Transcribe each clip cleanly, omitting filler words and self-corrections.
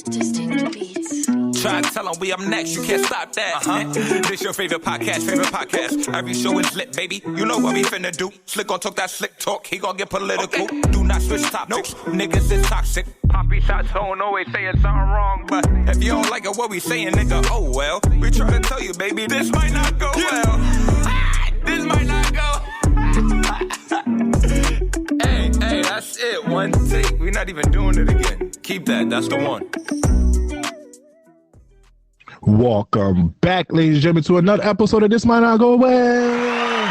Distinct beats. Try to tell them we up next, you can't stop that. This your favorite podcast. Every show is lit, baby. You know what we finna do. Slick gon' talk that slick talk, he gon' get political. Okay. Do not switch topics, niggas is toxic. Poppy shots don't always say it's something wrong, but if you don't like it, what we saying, nigga, oh well. We try to tell you, baby, this might not go well. This might not go. Hey, that's it. One take. We're not even doing it again. Keep that. That's the one. Welcome back, ladies and gentlemen, to another episode of This Might Not Go Well.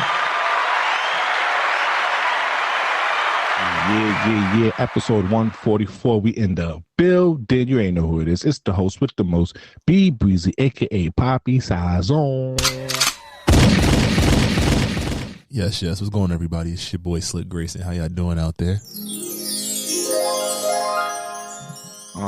Yeah. Episode 144. We in the building. You ain't know who it is. It's the host with the most, B Breezy, aka Poppy Sazon. Yes. What's going on, everybody? It's your boy Slick Grayson. How y'all doing out there? You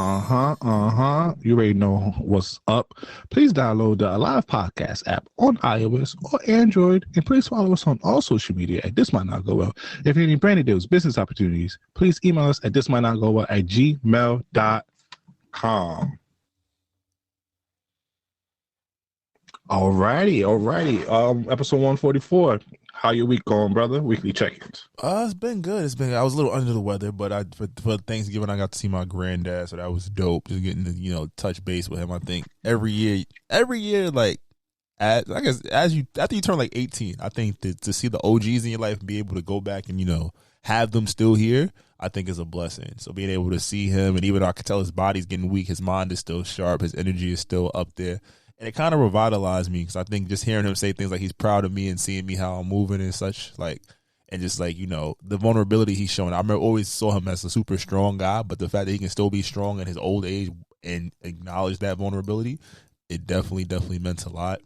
already know what's up. Please download the Alive Podcast app on iOS or Android, and please follow us on all social media at This Might Not Go Well. If you need brand new deals, business opportunities, please email us at thismightnotgowell@gmail.com. Alrighty. Episode 144. How your week going, brother? Weekly check-ins. It's been good. I was a little under the weather, but for Thanksgiving I got to see my granddad, so that was dope. Just getting to touch base with him. I think every year, like after you turn like 18, I think to see the OGs in your life and be able to go back and have them still here, I think is a blessing. So being able to see him, and even though I could tell his body's getting weak, his mind is still sharp, his energy is still up there. And it kind of revitalized me because I think just hearing him say things like he's proud of me and seeing me how I'm moving and such, and just the vulnerability he's showing. I always saw him as a super strong guy, but the fact that he can still be strong in his old age and acknowledge that vulnerability, it definitely meant a lot.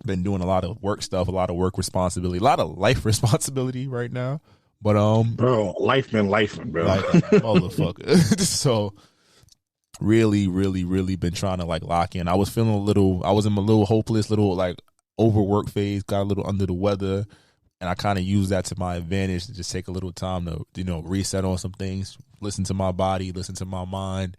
Been doing a lot of work stuff, a lot of work responsibility, a lot of life responsibility right now. But bro, life been lifing, bro. Motherfucker. So. Really been trying to lock in. I was in a little hopeless, overwork phase, got a little under the weather, and I kind of used that to my advantage to just take a little time to, reset on some things, listen to my body, listen to my mind,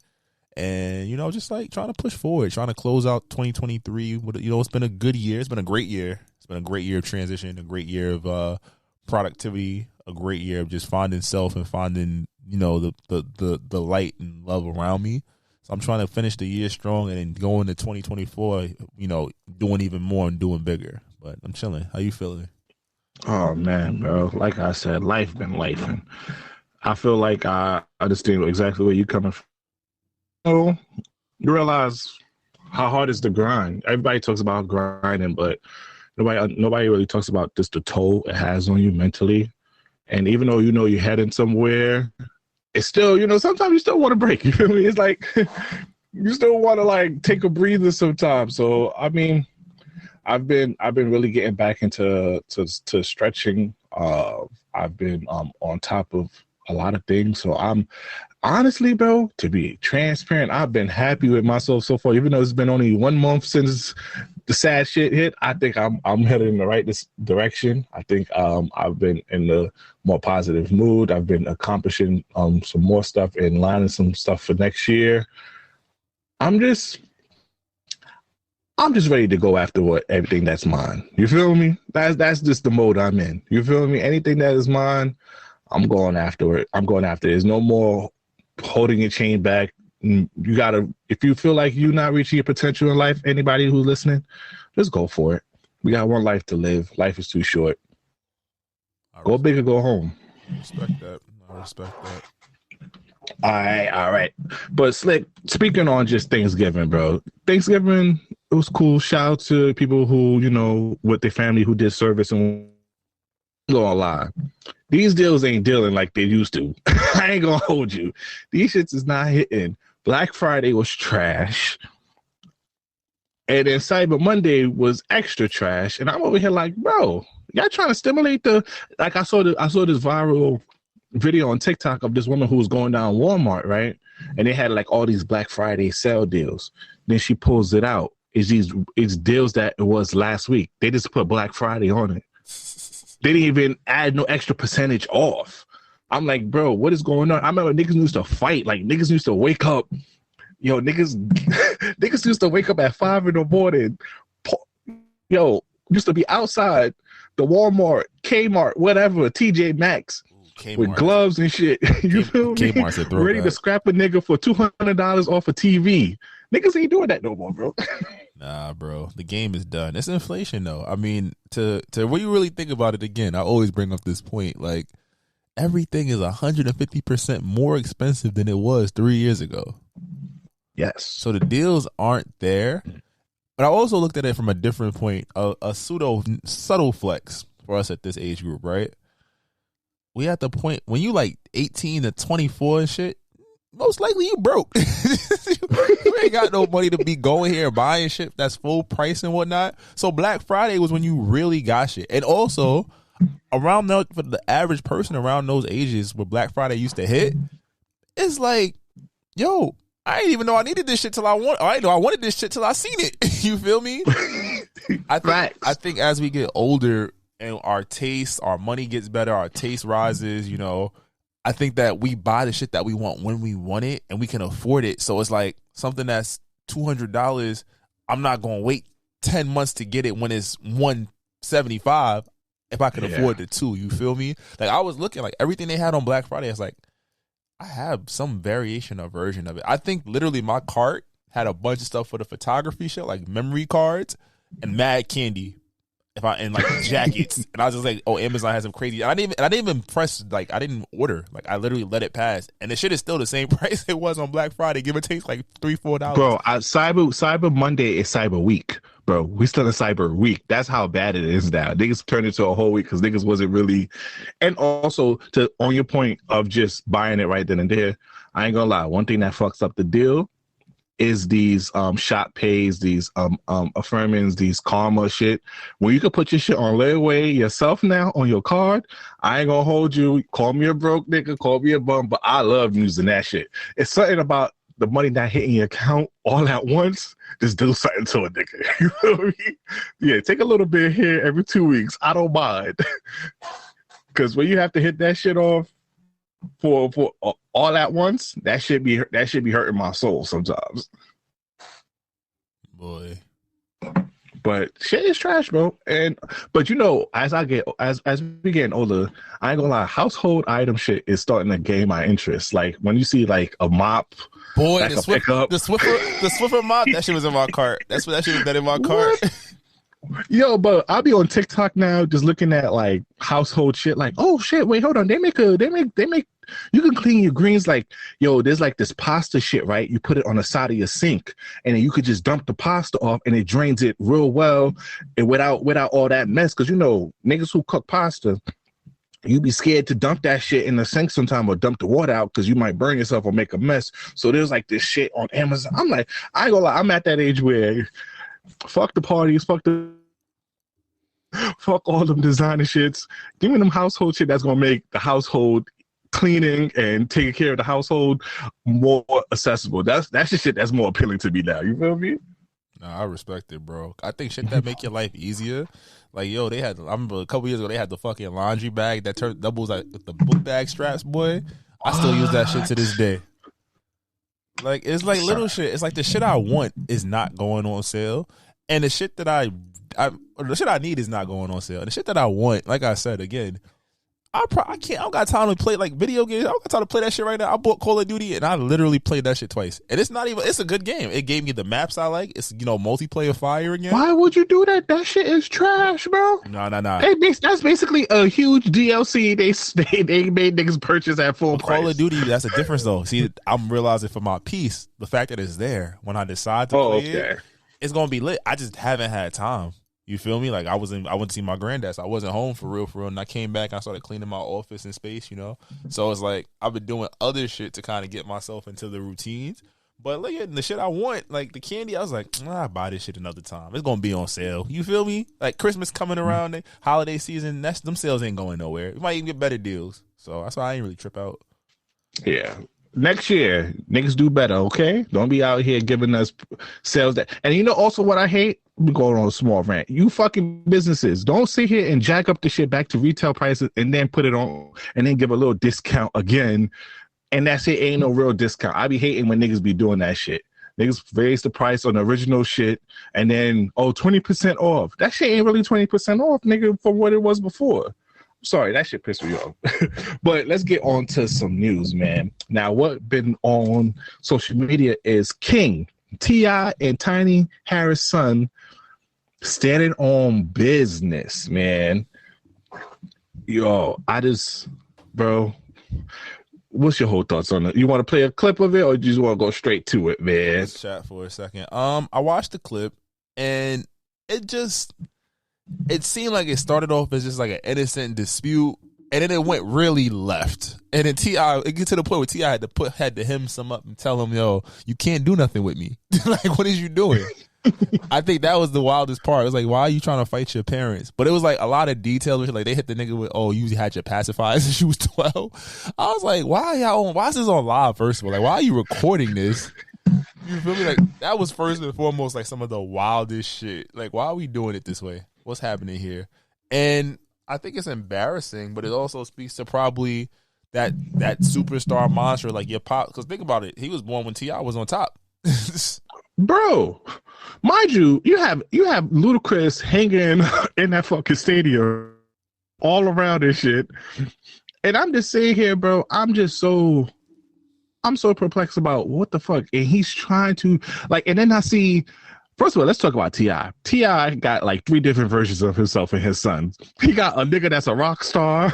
and, just trying to push forward, trying to close out 2023. It's been a good year. It's been a great year. It's been a great year of transition, a great year of productivity, a great year of just finding self and finding, the light and love around me. So I'm trying to finish the year strong and then go into 2024, doing even more and doing bigger. But I'm chilling. How you feeling? Oh, man, bro. Like I said, life been lifing. I feel like I understand exactly where you're coming from. You realize how hard is the grind. Everybody talks about grinding, but nobody really talks about just the toll it has on you mentally. And even though you're heading somewhere, it's still, sometimes you still want to break. You feel me? It's like you still want to take a breather sometimes. So I mean, I've been really getting back into stretching. I've been on top of a lot of things. So I'm honestly, bro, to be transparent, I've been happy with myself so far. Even though it's been only 1 month since the sad shit hit, I think I'm headed in the right direction. I think I've been in the more positive mood. I've been accomplishing some more stuff and lining some stuff for next year. I'm just ready to go after everything that's mine. You feel me? That's just the mode I'm in. You feel me? Anything that is mine, I'm going after it. There's no more holding your chain back. You gotta, if you feel like you're not reaching your potential in life, anybody who's listening, just go for it. We got one life to live. Life is too short. Go big or go home. I respect that. All right. But Slick, speaking on just Thanksgiving, bro. Thanksgiving, it was cool. Shout out to people who, with their family who did service and gonna lie. These deals ain't dealing like they used to. I ain't gonna hold you. These shits is not hitting. Black Friday was trash. And then Cyber Monday was extra trash. And I'm over here like, bro, y'all trying to stimulate I saw this viral video on TikTok of this woman who was going down Walmart, right? And they had all these Black Friday sale deals. Then she pulls it out. It's deals that it was last week. They just put Black Friday on it. They didn't even add no extra percentage off. I'm like, bro, what is going on? I remember niggas used to fight. Niggas used to wake up, Yo, niggas, niggas used to wake up at 5 in the morning. Yo, used to be outside the Walmart, Kmart, whatever, TJ Maxx, with gloves and shit. You feel me? Ready to scrap a nigga for $200 off a TV. Niggas ain't doing that no more, bro. Nah, bro. The game is done. It's inflation, though. I mean, to when you really think about it again, I always bring up this point. Like, everything is 150% more expensive than it was 3 years ago. Yes. So the deals aren't there. But I also looked at it from a different point, a subtle flex for us at this age group, right? We at the point when you like 18 to 24 and shit, most likely you broke. You ain't got no money to be going here buying shit that's full price and whatnot. So Black Friday was when you really got shit. And also, around for the average person around those ages where Black Friday used to hit, it's like, yo, I didn't even know I needed this shit till I didn't know I wanted this shit till I seen it. You feel me? I think as we get older and our taste, our money gets better, our taste rises, you know, I think that we buy the shit that we want when we want it and we can afford it. So it's like something that's $200. I'm not going to wait 10 months to get it when it's $175 if I can afford the two. You feel me? Like I was looking like everything they had on Black Friday. It's like, I have some variation or version of it. I think literally my cart had a bunch of stuff for the photography shit, like memory cards and mad candy. And like jackets, and I was just like, "Oh, Amazon has some crazy." I didn't even press like I didn't order. Like I literally let it pass, and the shit is still the same price it was on Black Friday. Give or take like $3-4. Bro, Cyber Monday is Cyber Week, bro. We still in Cyber Week. That's how bad it is now. Niggas turned into a whole week because niggas wasn't really. And also on your point of just buying it right then and there, I ain't gonna lie. One thing that fucks up the deal is these shop pays, these affirmings, these karma shit. When you can put your shit on layaway yourself now on your card, I ain't gonna hold you. Call me a broke nigga, call me a bum, but I love using that shit. It's something about the money not hitting your account all at once. Just do something to a nigga. You know what I mean? Yeah, take a little bit here every 2 weeks. I don't mind. Because when you have to hit that shit off for all at once, that should be hurting my soul sometimes. Boy. But shit is trash, bro. But you know, as we getting older, I ain't gonna lie, household item shit is starting to gain my interest. Like when you see like a mop, boy, like the Swiffer mop, that shit was in my cart. That shit was in my cart. Yo, but I'll be on TikTok now just looking at like household shit like, oh shit, wait, hold on. They make you can clean your greens like, yo, there's like this pasta shit, right? You put it on the side of your sink and then you could just dump the pasta off and it drains it real well and without all that mess. Cause you know, niggas who cook pasta, you be scared to dump that shit in the sink sometime or dump the water out because you might burn yourself or make a mess. So there's like this shit on Amazon. I'm like, I ain't gonna lie, I'm at that age where fuck the parties, fuck all them designer shits. Give me them household shit that's gonna make the household cleaning and taking care of the household more accessible. That's the shit that's more appealing to me now. You feel me? Nah, I respect it, bro. I think shit that make your life easier. Like, yo, I remember a couple years ago they had the fucking laundry bag that doubles like with the book bag straps, boy. I still use that shit to this day. Like, it's like little shit. It's like the shit I want is not going on sale. And the shit that the shit I need is not going on sale. And the shit that I want, like I said, again, I don't got time to play like video games. I don't got time to play that shit right now. I bought Call of Duty and I literally played that shit twice. And it's a good game. It gave me the maps I like. It's, you know, multiplayer fire again. Why would you do that? That shit is trash, bro. No. That's basically a huge DLC they made niggas purchase at full price. Call of Duty, that's a difference though. See, I'm realizing for my peace, the fact that it's there when I decide to play it, it's gonna be lit. I just haven't had time. You feel me? Like I went to see my granddad, so I wasn't home for real, and I came back and I started cleaning my office and space, you know. So it's like I've been doing other shit to kind of get myself into the routines. But look at the shit I want, like the candy. I was like, I buy this shit another time. It's gonna be on sale. You feel me? Like Christmas coming around, the holiday season. Them sales ain't going nowhere. We might even get better deals. So that's why I ain't really trip out. Yeah. Next year, niggas do better, okay? Don't be out here giving us sales that. And you know also what I hate? I'm going on a small rant. You fucking businesses, don't sit here and jack up the shit back to retail prices and then put it on and then give a little discount again. And that's it. Ain't no real discount. I be hating when niggas be doing that shit. Niggas raised the price on the original shit, and then 20% off. That shit ain't really 20% off, nigga, from what it was before. Sorry, that shit pissed me off. But let's get on to some news, man. Now, what been on social media is King, T.I., and Tiny Harris' son standing on business, man. Yo, bro, what's your whole thoughts on it? You want to play a clip of it, or you just want to go straight to it, man? Let's chat for a second. I watched the clip, and it seemed like it started off as just like an innocent dispute, and then it went really left. And then it get to the point where T.I. had to hem some up and tell him, yo, you can't do nothing with me. Like, what is you doing? I think that was the wildest part. It was like, why are you trying to fight your parents? But it was like a lot of details. Like, they hit the nigga with, you had your pacifier since you was 12. I was like, why is this on live, first of all? Like, why are you recording this? You feel me? Like, that was first and foremost like some of the wildest shit. Like, why are we doing it this way? What's happening here? And I think it's embarrassing, but it also speaks to probably that superstar monster, like your pop. Because think about it, he was born when T.I. was on top. Bro, mind you, you have Ludacris hanging in that fucking stadium all around this shit. And I'm just saying here, bro, I'm so perplexed about what the fuck. And he's trying to, like, and then I see, first of all, let's talk about T.I. T.I. got like 3 different versions of himself and his son. He got a nigga that's a rock star.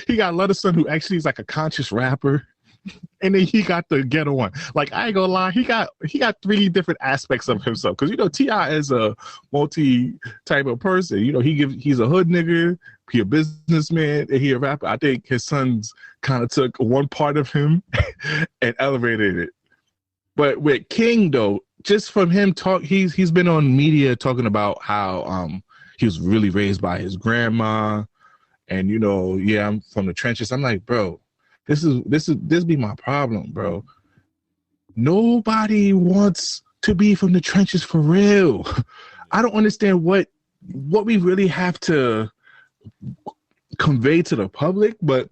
He got another son who actually is like a conscious rapper. And then he got the ghetto one. Like, I ain't gonna lie, he got 3 different aspects of himself. Because, you know, T.I. is a multi-type of person. You know, he's a hood nigga, he a businessman, and he a rapper. I think his sons kind of took one part of him and elevated it. But with King, though, just from him he's been on media talking about how he was really raised by his grandma, and, you know, yeah, I'm from the trenches. I'm like, bro, this be my problem, bro. Nobody wants to be from the trenches for real. I don't understand what we really have to convey to the public, but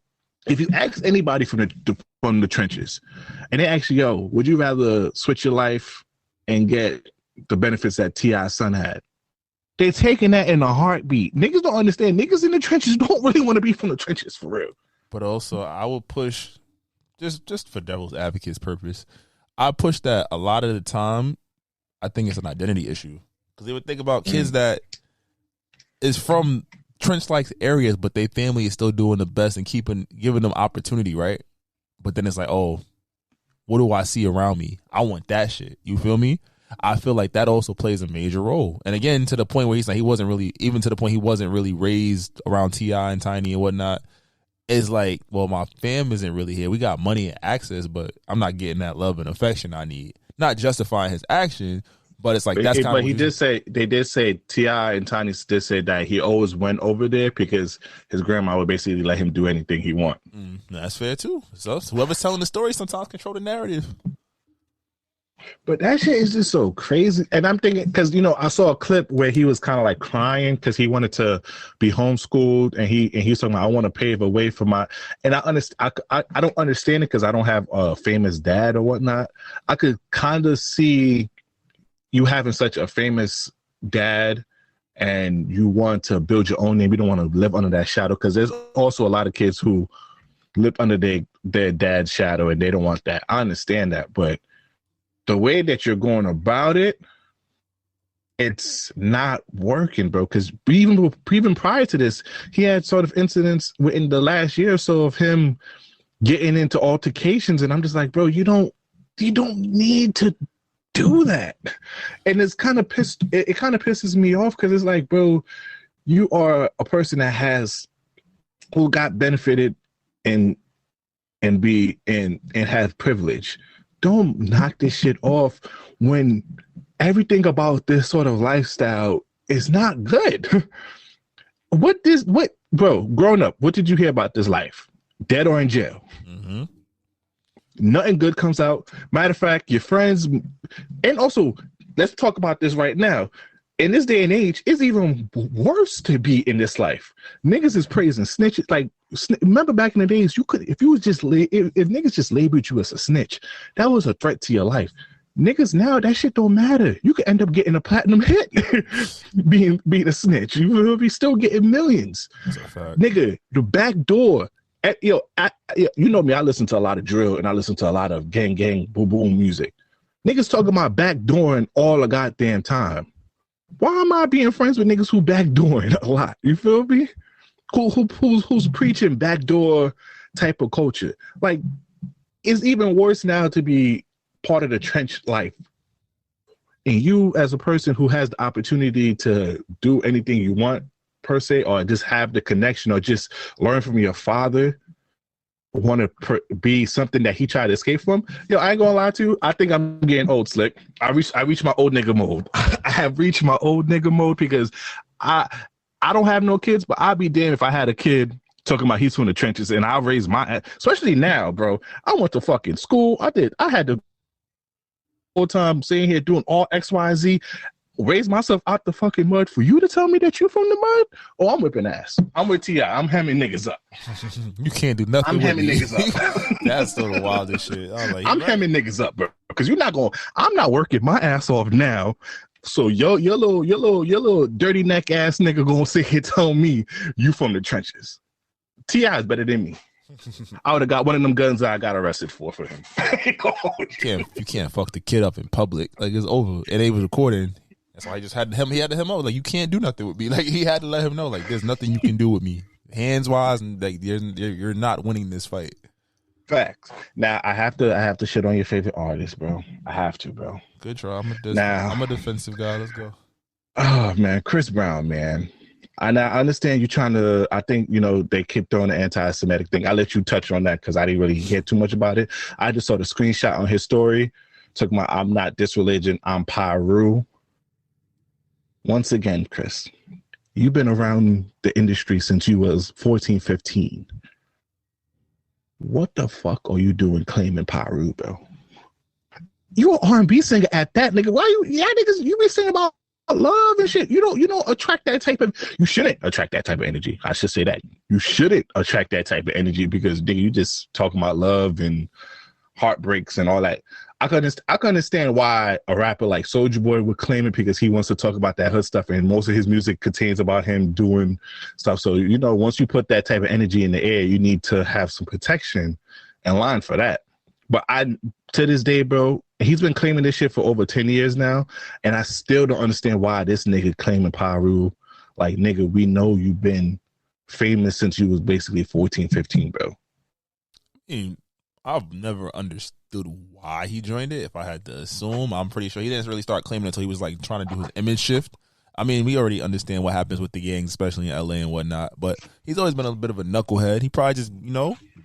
if you ask anybody from the trenches, and they ask you, yo, would you rather switch your life and get the benefits that T.I.'s son had? They're taking that in a heartbeat. Niggas don't understand. Niggas in the trenches don't really want to be from the trenches for real. But also, I will push, just for devil's advocate's purpose, I push that a lot of the time, I think it's an identity issue. Because they would think about kids that is from trench-like areas, but their family is still doing the best and giving them opportunity, right? But then it's like, oh, what do I see around me? I want that shit. You feel me? I feel like that also plays a major role. And again, to the point where he's like, he wasn't really raised around T.I. and Tiny and whatnot. It's like, well, my fam isn't really here. We got money and access, but I'm not getting that love and affection I need. Not justifying his action, but it's like that's kind of. But they did say T.I. and Tiny did say that he always went over there because his grandma would basically let him do anything he want. That's fair too. So whoever's telling the story sometimes control the narrative. But that shit is just so crazy. And I'm thinking, because, you know, I saw a clip where he was kind of like crying because he wanted to be homeschooled, and he was talking about, I want to pave a way for my, and I don't understand it because I don't have a famous dad or whatnot. I could kind of see you having such a famous dad and you want to build your own name. You don't want to live under that shadow, because there's also a lot of kids who live under their dad's shadow and they don't want that. I understand that, but the way that you're going about it, it's not working, bro. Because even prior to this, he had sort of incidents in the last year or so of him getting into altercations, and I'm just like, bro, you don't need to do that. And it kind of pisses me off, because it's like, bro, you are a person who got benefited and has privilege. Don't knock this shit off when everything about this sort of lifestyle is not good. Bro, growing up, what did you hear about this life? Dead or in jail? Mm-hmm. Nothing good comes out. Matter of fact, your friends, and also, let's talk about this right now. in this day and age, it's even worse to be in this life. Niggas is praising snitches. Like, remember back in the days, you could, if you was just, if niggas just labeled you as a snitch, that was a threat to your life. Niggas now, that shit don't matter. You could end up getting a platinum hit being a snitch. You will be still getting millions. Nigga, the back door. You know me, I listen to a lot of drill and I listen to a lot of gang, boom, boom music. Niggas talking about backdooring all the goddamn time. Why am I being friends with niggas who backdooring a lot? You feel me? Who's preaching backdoor type of culture? Like, it's even worse now to be part of the trench life. And you, as a person who has the opportunity to do anything you want, per se, or just have the connection, or just learn from your father, want to be something that he tried to escape from. Yo, I ain't gonna lie to you. I think I'm getting old, Slick. I reached my old nigga mode. I have reached my old nigga mode because I don't have no kids, but I'd be damned if I had a kid talking about he's from the trenches and I'll raise my, especially now, bro. I went to fucking school. I had to whole time sitting here doing all X, Y, and Z, raise myself out the fucking mud for you to tell me that you from the mud? Oh, I'm whipping ass. I'm with T.I. I'm hemming niggas up. You can't do nothing. I'm hemming niggas up. That's still the wildest shit. I'm hemming niggas up, bro. Because you're not going. I'm not working my ass off now. So your little dirty neck ass nigga gonna sit here tell me you from the trenches. T.I. is better than me. I would have got one of them guns I got arrested for him. You can't fuck the kid up in public. Like, it's over. And they was recording. That's why he had to him out. Like, you can't do nothing with me. Like, he had to let him know, like, there's nothing you can do with me. Hands wise, and like you're not winning this fight. Facts. Now I have to shit on your favorite artist, bro. I have to, bro. Good try. I'm a defensive guy. Let's go. Oh man, Chris Brown, man. I understand you trying to. I think they keep throwing the anti-Semitic thing. I let you touch on that because I didn't really hear too much about it. I just saw the screenshot on his story. Took my "I'm not this religion, I'm Pyru." Once again, Chris, you've been around the industry since you was 14, 15. What the fuck are you doing claiming Pyru, bro? You an R&B singer at that, nigga. Why niggas, you be singing about love and shit. You don't attract that type of, you shouldn't attract that type of energy. I should say that. You shouldn't attract that type of energy because, nigga, you just talking about love and heartbreaks and all that. I can understand why a rapper like Soulja Boy would claim it because he wants to talk about that hood stuff, and most of his music contains about him doing stuff. So, once you put that type of energy in the air, you need to have some protection and line for that. But to this day, bro, he's been claiming this shit for over 10 years now, and I still don't understand why this nigga claiming Pyru. Like, nigga, we know you've been famous since you was basically 14, 15, bro. I've never understood why he joined it. If I had to assume, I'm pretty sure he didn't really start claiming it until he was like trying to do his image shift. I mean, we already understand what happens with the gangs, especially in LA and whatnot, but he's always been a bit of a knucklehead. He probably just,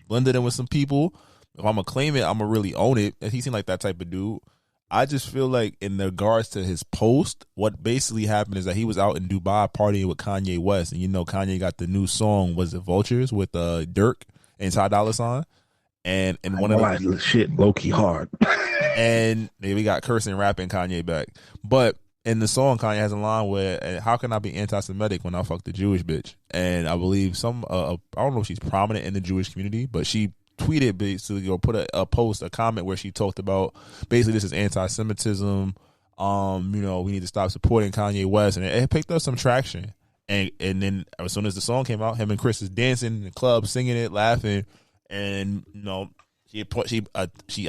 blended in with some people. If I'm going to claim it, I'm going to really own it. And he seemed like that type of dude. I just feel like in regards to his post, what basically happened is that he was out in Dubai partying with Kanye West. And Kanye got the new song, was it Vultures, with Dirk and Ty Dolla $ign. And one of the shit low key hard. And we got cursing, rapping Kanye back. But in the song, Kanye has a line where, how can I be anti-Semitic when I fuck the Jewish bitch? And I believe I don't know if she's prominent in the Jewish community, but she tweeted basically, or put a comment where she talked about basically this is anti-Semitism. We need to stop supporting Kanye West, and it picked up some traction. And then as soon as the song came out, him and Chris is dancing in the club, singing it, laughing. And I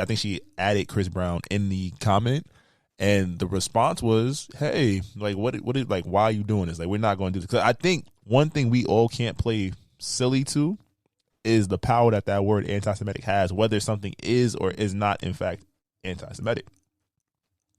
think she added Chris Brown in the comment, and the response was, "Hey, like what is like why are you doing this? Like we're not going to do this." Because I think one thing we all can't play silly to is the power that word anti-Semitic has, whether something is or is not in fact anti-Semitic.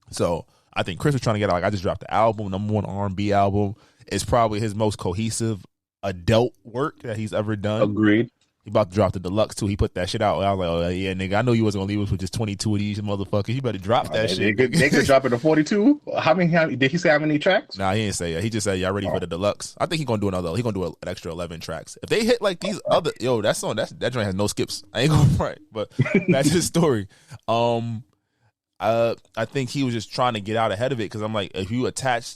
So I think Chris was trying to get out. Like, I just dropped the album, #1 R&B album. It's probably his most cohesive adult work that he's ever done. Agreed. He about to drop the deluxe too. He put that shit out. I was like, oh yeah, nigga, I know you wasn't gonna leave us with just 22 of these motherfuckers. You better drop that shit. They could drop it to 42. How many? Did he say how many tracks? Nah, he didn't say that. He just said y'all ready for the deluxe. I think he's gonna do another. He's gonna do an extra 11 tracks. If they hit like these other, that song, that joint has no skips. I ain't gonna front, but that's his story. I think he was just trying to get out ahead of it because I'm like, if you attach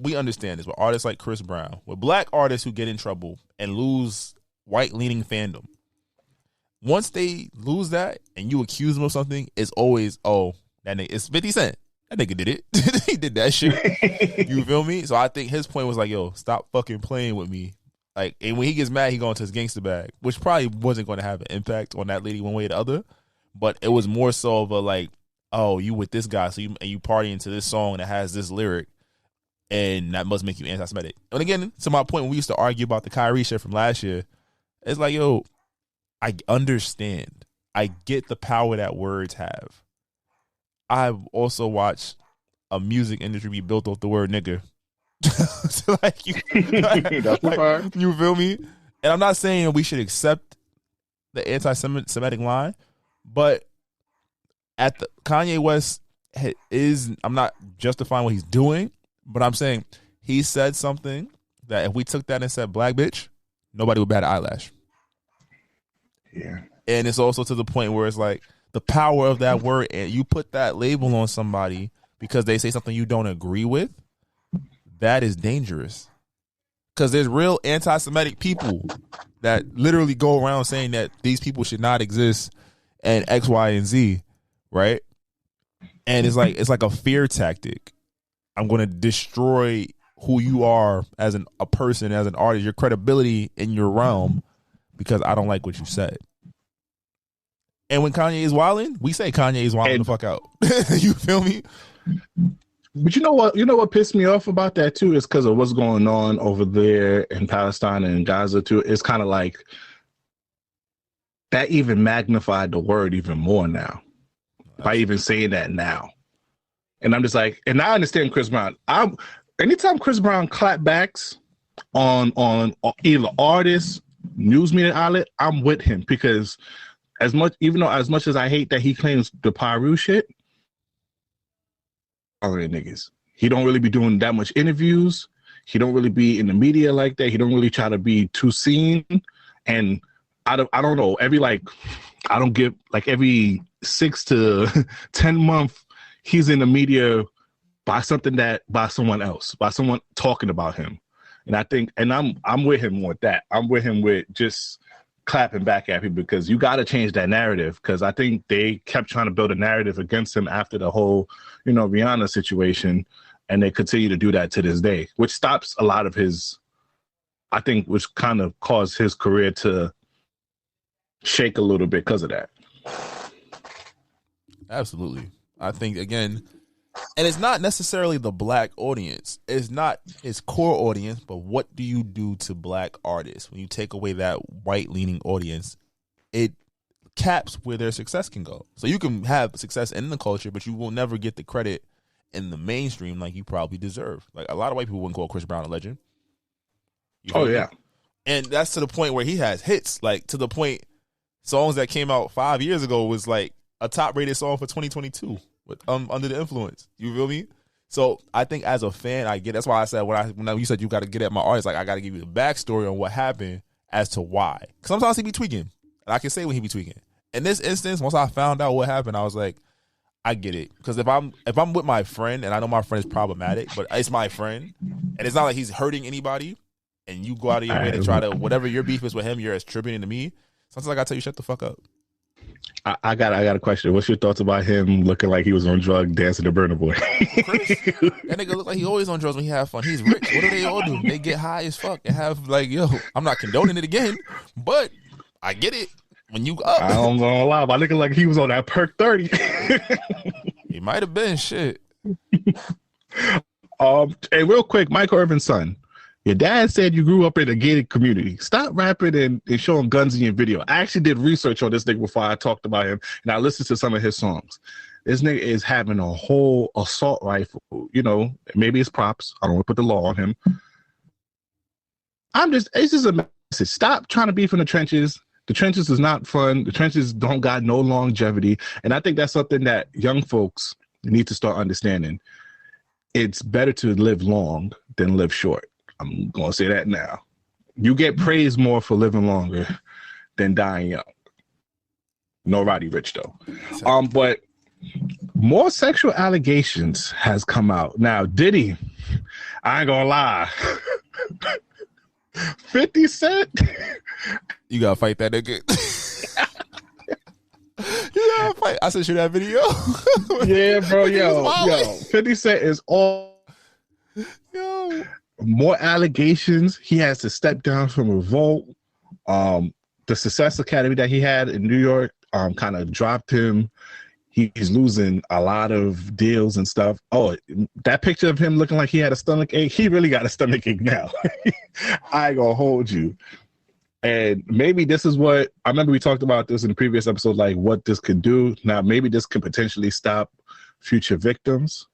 we understand this with artists like Chris Brown, with black artists who get in trouble and lose white leaning fandom. Once they lose that and you accuse them of something, it's always, oh, that nigga, it's 50 Cent. That nigga did it. He did that shit. You feel me? So I think his point was like, yo, stop fucking playing with me. Like, and when he gets mad, he go into his gangster bag, which probably wasn't going to have an impact on that lady one way or the other. But it was more so of a like, oh, you with this guy, so you partying to this song that has this lyric, and that must make you anti-Semitic. And again, to my point, when we used to argue about the Kyrie shit from last year, it's like, yo, I understand. I get the power that words have. I've also watched a music industry be built off the word nigga. So like you, like, you feel me? And I'm not saying we should accept the anti-Semitic line, but at the Kanye West is, I'm not justifying what he's doing, but I'm saying he said something that if we took that and said black bitch, nobody would bat an eyelash. Yeah. And it's also to the point where it's like the power of that word, and you put that label on somebody because they say something you don't agree with, that is dangerous. Because there's real anti-Semitic people that literally go around saying that these people should not exist and X, Y, and Z, right? And it's like a fear tactic. I'm going to destroy who you are as a person, as an artist, your credibility in your realm, because I don't like what you said. And when Kanye is wilding, we say Kanye is wilding the fuck out. You feel me? But you know what? You know what pissed me off about that too is because of what's going on over there in Palestine and Gaza too. It's kind of like that even magnified the word even more now by even saying that now. And I'm just like, and I understand Chris Brown. Anytime Chris Brown clapbacks on either artist, news media outlet, I'm with him because as much as I hate that he claims the Pyru shit, other niggas. He don't really be doing that much interviews. He don't really be in the media like that. He don't really try to be too seen. And I don't know. Every 6 to 10 months, he's in the media by someone else, by someone talking about him. And I think, and I'm with him with that. I'm with him with just clapping back at people because you got to change that narrative. Because I think they kept trying to build a narrative against him after the whole, Rihanna situation, and they continue to do that to this day, which stops a lot of his, I think, which kind of caused his career to shake a little bit because of that. Absolutely. I think, again, and it's not necessarily the black audience. It's not his core audience, but what do you do to black artists when you take away that white-leaning audience? It caps where their success can go. So you can have success in the culture, but you will never get the credit in the mainstream like you probably deserve. Like, a lot of white people wouldn't call Chris Brown a legend. Oh, yeah. And that's to the point where he has hits. Like, to the point, songs that came out 5 years ago was like a top-rated song for 2022. With Under the Influence. You feel me? So I think as a fan, I get. That's why I said when you said you got to get at my artist, like I got to give you the backstory on what happened as to why. Because sometimes he be tweaking, and I can say when he be tweaking. In this instance, once I found out what happened, I was like, I get it. Because if I'm with my friend, and I know my friend is problematic, but it's my friend, and it's not like he's hurting anybody, and you go out of your way to try to whatever your beef is with him, you're attributing to me. Sometimes I got to tell you, shut the fuck up. I got a question. What's your thoughts about him looking like he was on drugs dancing to Burna Boy? Chris, that nigga look like he always on drugs when he have fun. He's rich. What do they all do? They get high as fuck and have I'm not condoning it again, but I get it. When you up, I don't know lie. My nigga like he was on that perk 30. He might have been shit. Hey, real quick, Michael Irvin's son. Your dad said you grew up in a gated community. Stop rapping and showing guns in your video. I actually did research on this nigga before I talked about him, and I listened to some of his songs. This nigga is having a whole assault rifle. Maybe it's props. I don't want to put the law on him. It's just a message. Stop trying to beef in the trenches. The trenches is not fun. The trenches don't got no longevity. And I think that's something that young folks need to start understanding. It's better to live long than live short. I'm going to say that now. You get praised more for living longer than dying young. No Roddy Rich, though. But more sexual allegations has come out. Now, Giddey, I ain't gonna lie. 50 Cent? You gotta fight that nigga. You gotta fight. I sent you that video. Yeah, bro. Yo. 50 Cent is all. Yo. More allegations. He has to step down from Revolt. The Success Academy that he had in New York kind of dropped him. He's losing a lot of deals and stuff. Oh, that picture of him looking like he had a stomach ache, he really got a stomach ache now. I ain't gonna hold you. And maybe this is what, I remember we talked about this in the previous episode, like what this could do. Now, maybe this could potentially stop future victims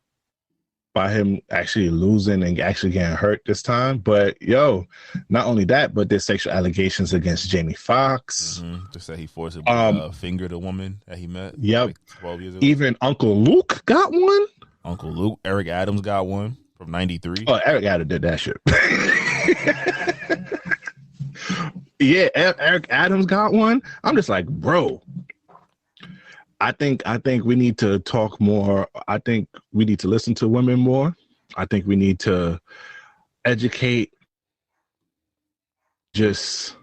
by him actually losing and actually getting hurt this time. But yo, not only that, but there's sexual allegations against Jamie Foxx. Just that he forcibly fingered a woman that he met. Yep. Like 12 years ago. Even Uncle Luke got one. Uncle Luke, Eric Adams got one from '93. Oh, Eric Adams did that shit. Yeah, Eric Adams got one. I'm just like, bro. I think we need to talk more. I think we need to listen to women more. I think we need to educate. Just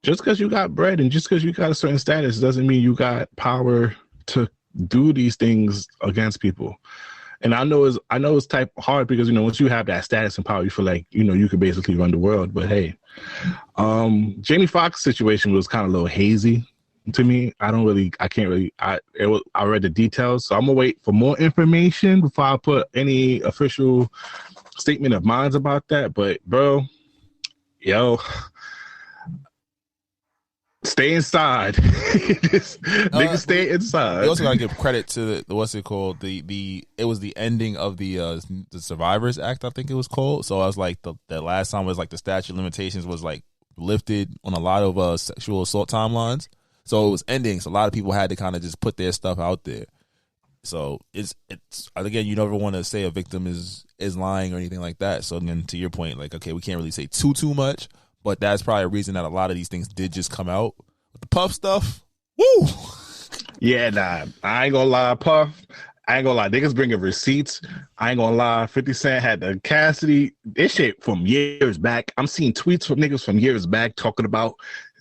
because you got bread and just because you got a certain status doesn't mean you got power to do these things against people. And I know it's type hard because, you know, once you have that status and power, you feel like, you know, you could basically run the world. But hey, Jamie Foxx situation was kind of a little hazy to me. I read the details, so I'm gonna wait for more information before I put any official statement of mine about that. But bro, yo, stay inside. Niggas stay inside. You also gotta give credit to the what's it called? It was the ending of the Survivors Act, I think it was called. So I was like the last time was like the statute of limitations was like lifted on a lot of sexual assault timelines. So it was ending. So a lot of people had to kind of just put their stuff out there. So it's again, you never want to say a victim is lying or anything like that. So again, to your point, like, okay, we can't really say too much, but that's probably a reason that a lot of these things did just come out. With the Puff stuff, woo! Yeah, nah, I ain't gonna lie, Puff. I ain't gonna lie, niggas bringing receipts. I ain't gonna lie, 50 Cent had the Cassidy. This shit from years back. I'm seeing tweets from niggas from years back talking about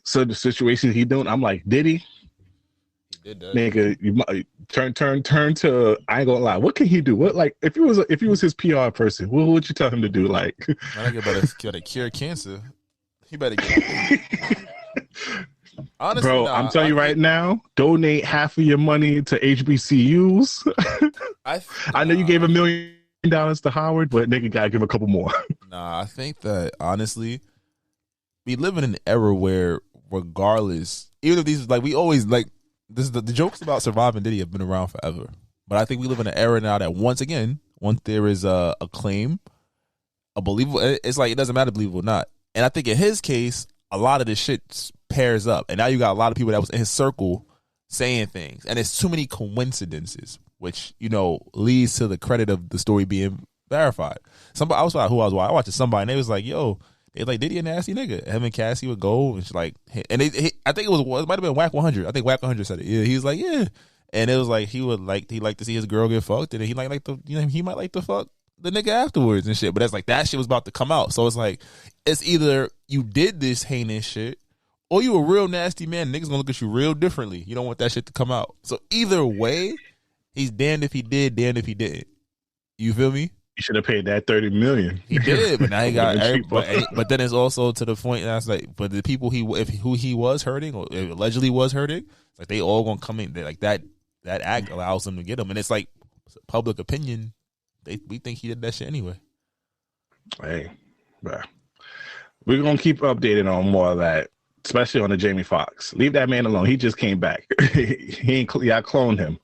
certain situations he doing. I'm like, did he? He did that. Nigga, you turn to. I ain't gonna lie. What can he do? What, like, if he was his PR person, what would you tell him to do? Like, I think better cure cancer. He better get. Honestly, bro, I'm telling you right now, donate half of your money to HBCUs. I know you gave $1 million to Howard, but nigga gotta give a couple more. Nah, I think that honestly, we live in an era where, regardless, even if these, like, we always, like, this is the jokes about surviving Diddy have been around forever. But I think we live in an era now that once there is a claim, a believable, it's like it doesn't matter believable or not. And I think in his case, a lot of this shit pairs up. And now you got a lot of people that was in his circle saying things. And it's too many coincidences, which, you know, leads to the credit of the story being verified. I was watching somebody, and they was like, yo, they like, Diddy a nasty nigga. Him and Cassie would go, and she's like, and I think it might have been Whack 100. I think Whack 100 said it. Yeah, he was like, yeah. And it was like, he liked to see his girl get fucked, and he might like to fuck the nigga afterwards and shit. But that's like, that shit was about to come out. So it's like, it's either you did this heinous shit or you a real nasty man. Niggas gonna look at you real differently. You don't want that shit to come out. So either way, he's damned if he did, damned if he didn't. You feel me? You should have paid that $30 million. He did, but now he got. But then it's also to the point that's like, but the people who he was hurting or allegedly was hurting, like they all gonna come in. Like that act allows them to get him, and it's like public opinion. We think he did that shit anyway. Hey, bro. We're going to keep updating on more of that, especially on the Jamie Foxx. Leave that man alone. He just came back. I cloned him.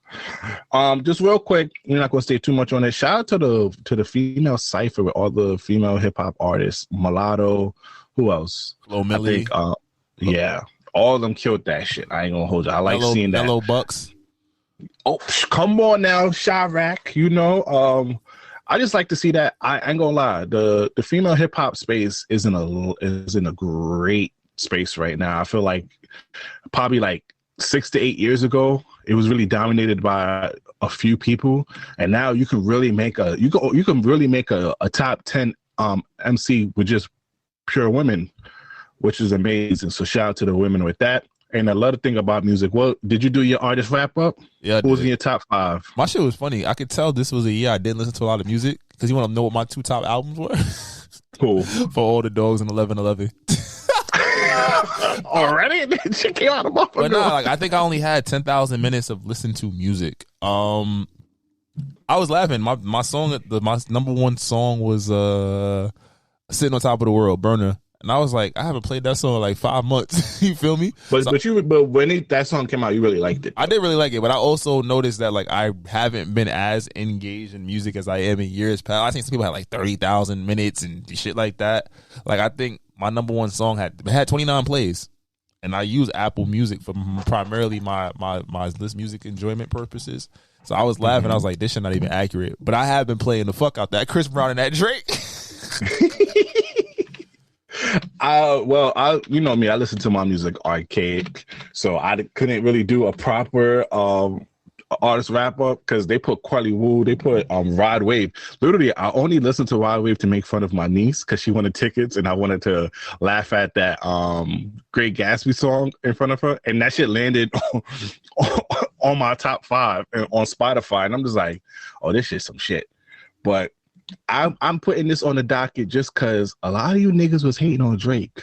Just real quick, we're not going to stay too much on it. Shout out to the female cipher with all the female hip-hop artists. Mulatto. Who else? Flo Milli. I think, yeah. All of them killed that shit. I ain't going to hold you. I like seeing that. Mellow Bucks. Oh, come on now, Chirac. You know, I just like to see that. I ain't gonna lie, the female hip hop space is in a great space right now. I feel like probably like 6 to 8 years ago, it was really dominated by a few people, and now you can really make a top 10 MC with just pure women, which is amazing. So shout out to the women with that. And I love the thing about music. Well, did you do your artist wrap up? Yeah. Who was in your top 5? My shit was funny. I could tell this was a year I didn't listen to a lot of music, because you want to know what my 2 top albums were? Cool. For All the Dogs and 1111. Already? Shit came out of my But no, like, I think I only had 10,000 minutes of listening to music. I was laughing. My number one song was "Sitting on Top of the World," Burner. And I was like, I haven't played that song in like 5 months. You feel me? But when that song came out, you really liked it. I did really like it, but I also noticed that like I haven't been as engaged in music as I am in years past. I think some people had like 30,000 minutes and shit like that. Like, I think my number one song had 29 plays, and I use Apple Music for primarily my this music enjoyment purposes. So I was laughing. I was like, this shit not even accurate. But I have been playing the fuck out that Chris Brown and that Drake. You know me, I listen to my music archaic, so I couldn't really do a proper artist wrap up, because they put Quelly Wu, they put Rod Wave. Literally, I only listened to Rod Wave to make fun of my niece, because she wanted tickets, and I wanted to laugh at that Great Gatsby song in front of her, and that shit landed on my top 5 on Spotify, and I'm just like, oh, this shit's some shit. But I'm putting this on the docket just because a lot of you niggas was hating on Drake.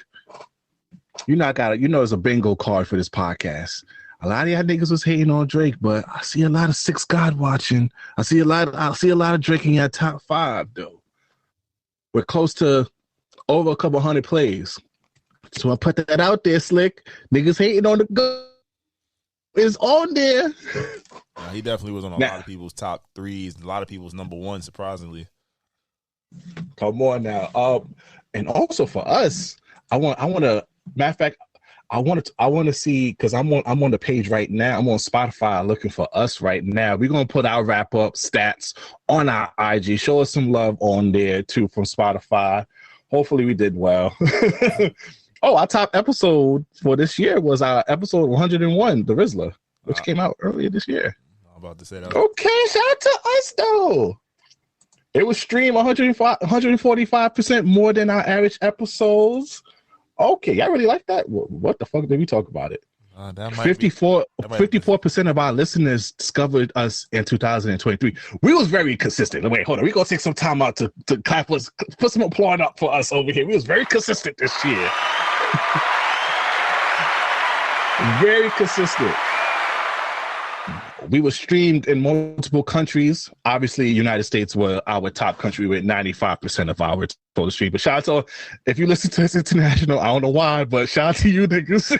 It's a bingo card for this podcast. A lot of y'all niggas was hating on Drake, but I see a lot of Six God watching. I see a lot of Drake in your top 5 though. We're close to over a couple hundred plays. So I put that out there, Slick. Niggas hating on the go is on there. He definitely was on a lot of people's top 3s, a lot of people's number 1, surprisingly. Come on now. And also for us, I want to matter of fact, I want to see, because I'm on the page right now. I'm on Spotify looking for us right now. We're gonna put our wrap up stats on our IG. Show us some love on there too from Spotify. Hopefully we did well. Oh, our top episode for this year was our episode 101, The Rizzler, which came out earlier this year. I'm about to say that. Okay, shout out to us though. It was streamed 145% more than our average episodes. Okay, I really like that. What the fuck did we talk about it? 54% of our listeners discovered us in 2023. We was very consistent. Wait, hold on. We're going to take some time out to clap us, put some applaud up for us over here. We was very consistent this year. Very consistent. We were streamed in multiple countries. Obviously, United States were our top country with 95% of our total stream. But shout out to, if you listen to this international, I don't know why, but shout out to you niggas.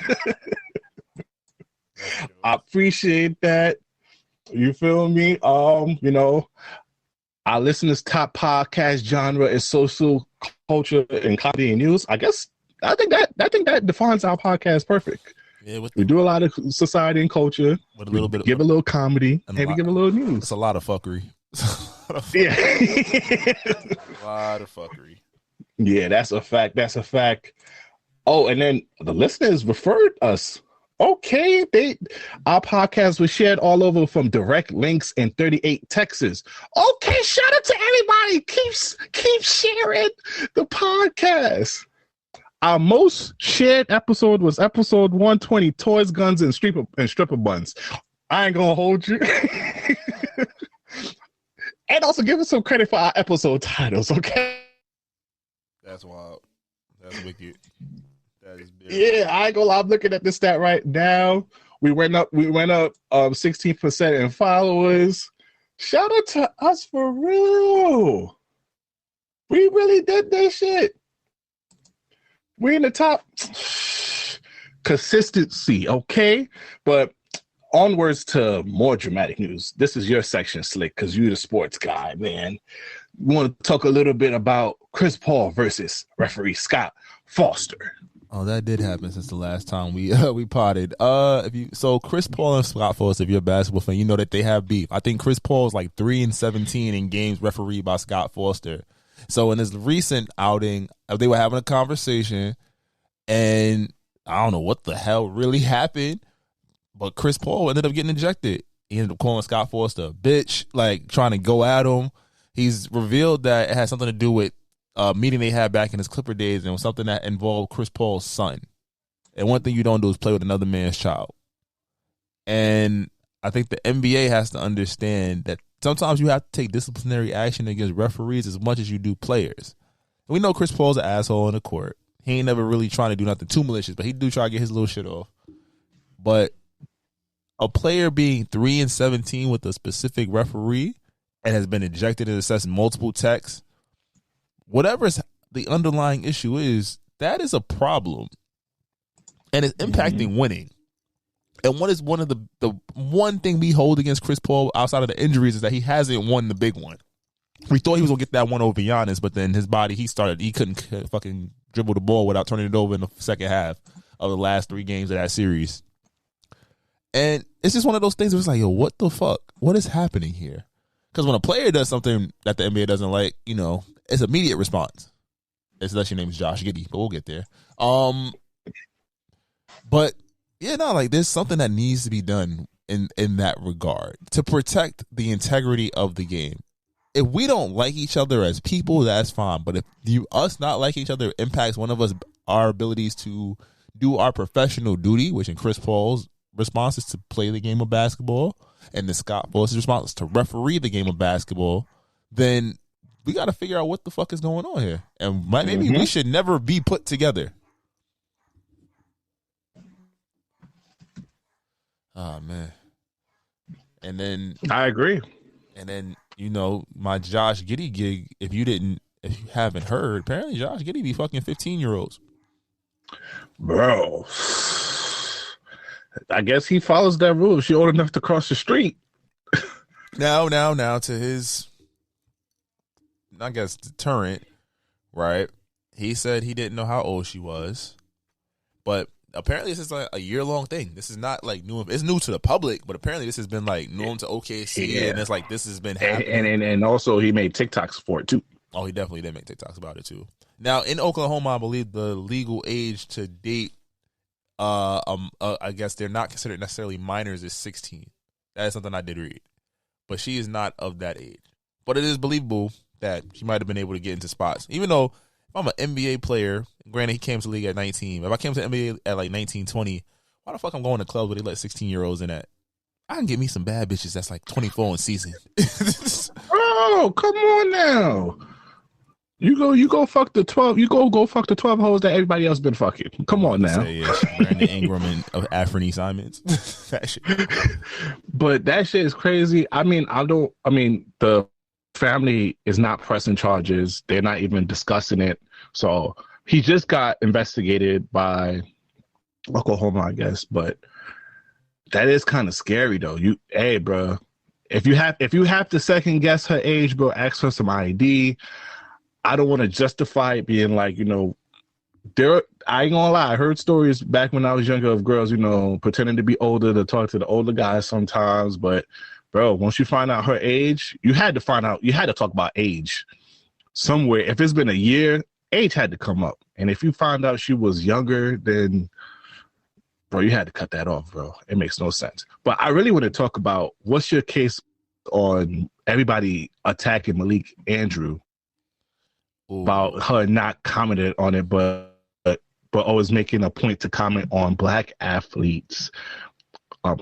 I appreciate that. You feel me? Our listeners' top podcast genre is social culture and comedy and news. I think that defines our podcast perfect. Yeah, we do a lot of society and culture. With a little bit, give a little comedy, and we give a little news. It's a lot of fuckery. Yeah, a lot of fuckery. Yeah, that's a fact. Oh, and then the listeners referred us. Okay, our podcast was shared all over from direct links in 38 Texas. Okay, shout out to everybody. Keep sharing the podcast. Our most shared episode was episode 120, Toys, Guns, and Stripper Buns. I ain't gonna hold you. And also give us some credit for our episode titles, okay? That's wild. That's wicked. That is big. Yeah, I ain't gonna lie. I'm looking at this stat right now. We went up 16% in followers. Shout out to us for real. We really did this shit. We in the top. Consistency, okay? But onwards to more dramatic news. This is your section, Slick, because you're the sports guy, man. We want to talk a little bit about Chris Paul versus referee Scott Foster. Oh, that did happen since the last time we potted. Chris Paul and Scott Foster, if you're a basketball fan, you know that they have beef. I think Chris Paul is like 3-17 in games refereed by Scott Foster. So in his recent outing, they were having a conversation, and I don't know what the hell really happened, But Chris Paul ended up getting ejected. He ended up calling Scott Forster a bitch, like trying to go at him. He's revealed that it had something to do with a meeting they had back in his Clipper days, and it was something that involved Chris Paul's son. And one thing you don't do is play with another man's child. And I think the NBA has to understand that sometimes you have to take disciplinary action against referees as much as you do players. We know Chris Paul's an asshole in the court. He ain't never really trying to do nothing too malicious, but he do try to get his little shit off. But a player being 3-17 with a specific referee and has been ejected and assessed multiple texts, whatever the underlying issue is, that is a problem. And it's impacting winning. And what is one of the one thing we hold against Chris Paul outside of the injuries is that he hasn't won the big one. We thought he was going to get that one over Giannis, but then his body, he couldn't fucking dribble the ball without turning it over in the second half of the last 3 games of that series. And it's just one of those things where it's like, yo, what the fuck? What is happening here? Because when a player does something that the NBA doesn't like, you know, it's immediate response. Unless your name is Josh Giddey, but we'll get there. But yeah, no, like there's something that needs to be done in that regard to protect the integrity of the game. If we don't like each other as people, that's fine. But if us not like each other impacts one of us, our abilities to do our professional duty, which in Chris Paul's response is to play the game of basketball, and the Scott Forster's response is to referee the game of basketball, then we got to figure out what the fuck is going on here. And maybe we should never be put together. Oh, man. And then I agree. And then, you know, my Josh Giddey gig, if you haven't heard, apparently Josh Giddey be fucking 15-year-olds. Bro. I guess he follows that rule. She old enough to cross the street. Now, to his, I guess, deterrent, right? He said he didn't know how old she was. But apparently this is like a year-long thing. This is not like new. It's new to the public, but apparently this has been like known to OKC, and it's like this has been happening. And also he made TikToks for it too. Oh, he definitely did make TikToks about it too. Now in Oklahoma, I believe the legal age to date, I guess they're not considered necessarily minors, is 16. That is something I did read, but she is not of that age. But it is believable that she might have been able to get into spots, even though. If I'm an NBA player, granted he came to the league at 19. If I came to the NBA at like 19, 20, why the fuck I'm going to clubs where they let 16-year-olds in at? I can get me some bad bitches that's like 24 in season. Oh, come on now. You go fuck the 12. You go fuck the 12 hoes that everybody else been fucking. Come on now. Brandon Ingram and Anthony Simons. That shit. But that shit is crazy. I mean, the family is not pressing charges. They're not even discussing it. So he just got investigated by Oklahoma, I guess. But that is kind of scary, though. Hey, bro, if you have to second guess her age, bro, ask her some ID. I don't want to justify it being like, you know, I ain't gonna lie. I heard stories back when I was younger of girls, you know, pretending to be older to talk to the older guys sometimes, but. Bro, once you find out her age, you had to talk about age somewhere. If it's been a year, age had to come up. And if you find out she was younger, then, bro, you had to cut that off, bro. It makes no sense. But I really want to talk about what's your case on everybody attacking Malik Andrew. Ooh. About her not commenting on it, but always making a point to comment on black athletes'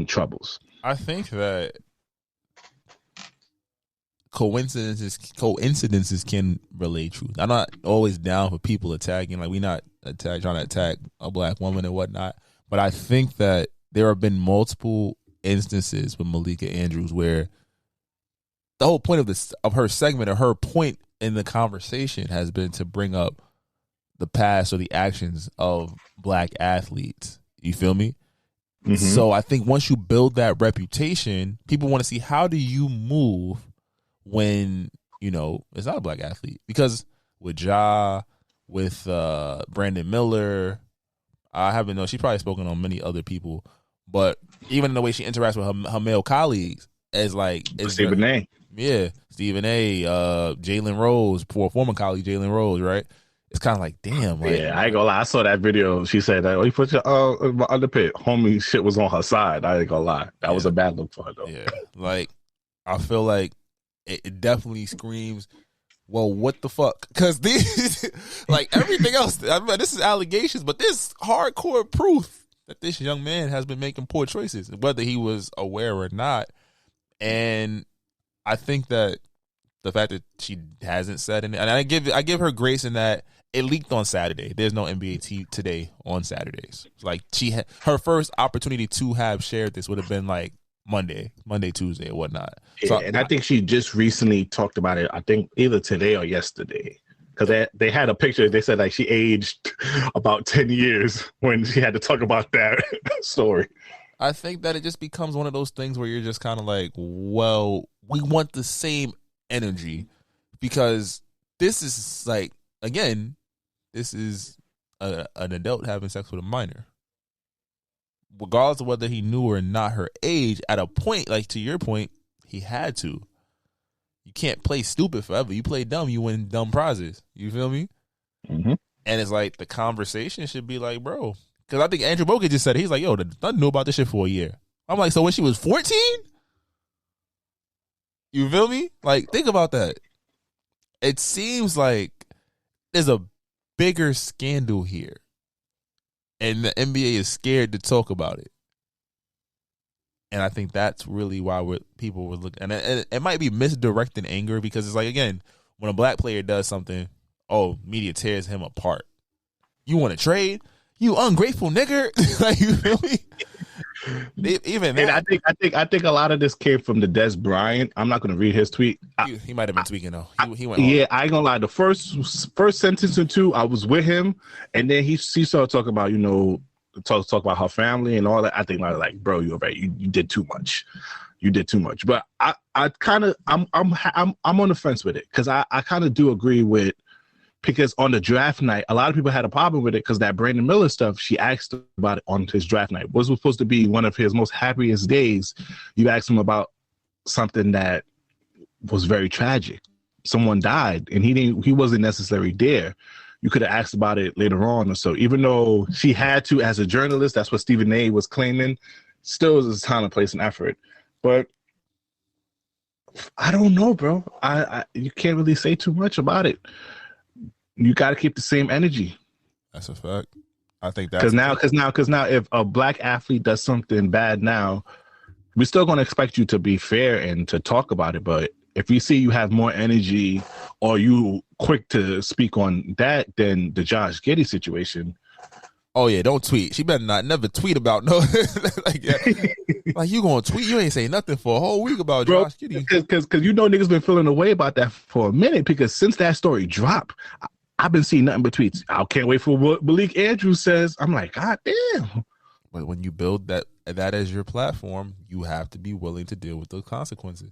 troubles. I think that coincidences can relate truth. I'm not always down for people attacking. Like, we not trying to attack a black woman and whatnot. But I think that there have been multiple instances with Malika Andrews where the whole point of her segment, or her point in the conversation, has been to bring up the past or the actions of black athletes. You feel me? Mm-hmm. So I think once you build that reputation, people want to see, how do you move when, you know, it's not a black athlete? Because with Ja, with Brandon Miller, I haven't known, she's probably spoken on many other people, but even in the way she interacts with her male colleagues, as like Stephen A. Yeah, Stephen A. Jalen Rose, former colleague Jalen Rose, right? it's kind of like, damn. Like, Yeah, I ain't gonna lie. I saw that video. She said that, oh, you put your in my underpit. Homie shit was on her side. I ain't gonna lie. That was a bad look for her, though. Yeah. Like, I feel like it definitely screams, well, what the fuck? Because these, like everything else, I mean, this is allegations, but this hardcore proof that this young man has been making poor choices, whether he was aware or not. And I think that the fact that she hasn't said anything, and I give her grace in that it leaked on Saturday. There's no NBA today on Saturdays. Like her first opportunity to have shared this would have been like Monday, Tuesday, or whatnot. Yeah, so, and I think she just recently talked about it. I think either today or yesterday, because they had a picture. They said like she aged about 10 years when she had to talk about that story. I think that it just becomes one of those things where you're just kind of like, well, we want the same energy, because this is like, again, this is an adult having sex with a minor. Regardless of whether he knew or not her age, at a point, like to your point, he had to. You can't play stupid forever. You play dumb, you win dumb prizes. You feel me? Mm-hmm. And it's like the conversation should be like, bro, because I think Andrew Bogut just said it. He's like, yo, I knew about this shit for a year. I'm like, so when she was 14? You feel me? Like, think about that. It seems like there's a bigger scandal here, and the NBA is scared to talk about it. And I think that's really why people were looking. And it might be misdirecting anger, because it's like, again, when a black player does something, oh, media tears him apart. You want to trade? You ungrateful nigger. Like, you feel me? Even that, and I think a lot of this came from the Des Bryant. I'm not going to read his tweet. He might have been tweaking though. He went. Yeah, I ain't gonna lie. The first sentence or two, I was with him, and then he started talking about talk about her family and all that. I think like bro, you're right. You did too much. You did too much. But I kind of I'm on the fence with it, because I kind of do agree with. Because on the draft night, a lot of people had a problem with it, because that Brandon Miller stuff, she asked about it on his draft night. Was supposed to be one of his most happiest days. You asked him about something that was very tragic. Someone died, and he wasn't necessarily there. You could have asked about it later on or so. Even though she had to, as a journalist, that's what Stephen A. was claiming, still was a time and place and effort. But I don't know, bro. You can't really say too much about it. You got to keep the same energy. That's a fact. I think that's because now, if a black athlete does something bad now, we're still going to expect you to be fair and to talk about it. But if we see you have more energy, or you quick to speak on that than the Josh Giddey situation. Oh yeah, don't tweet. She better never tweet about no. like you gonna tweet? You ain't say nothing for a whole week about Josh Giddey. Because niggas been feeling away about that for a minute. Because since that story dropped, I've been seeing nothing but tweets. I can't wait for what Malik Andrews says. I'm like, God damn. But when you build that as your platform, you have to be willing to deal with those consequences.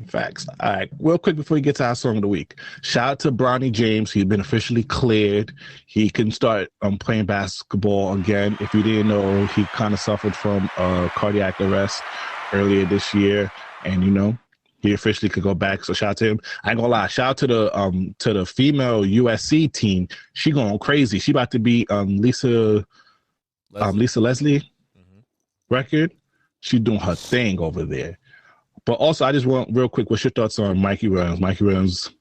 Facts. All right, real quick before we get to our song of the week. Shout out to Bronny James. He's been officially cleared. He can start playing basketball again. If you didn't know, he kind of suffered from cardiac arrest earlier this year, and he officially could go back. So shout out to him. I ain't gonna lie. Shout out to the female USC team. She going crazy. She about to be Lisa Leslie record. She doing her thing over there. But also, I just want real quick, what's your thoughts on Mikey Williams? Mikey Williams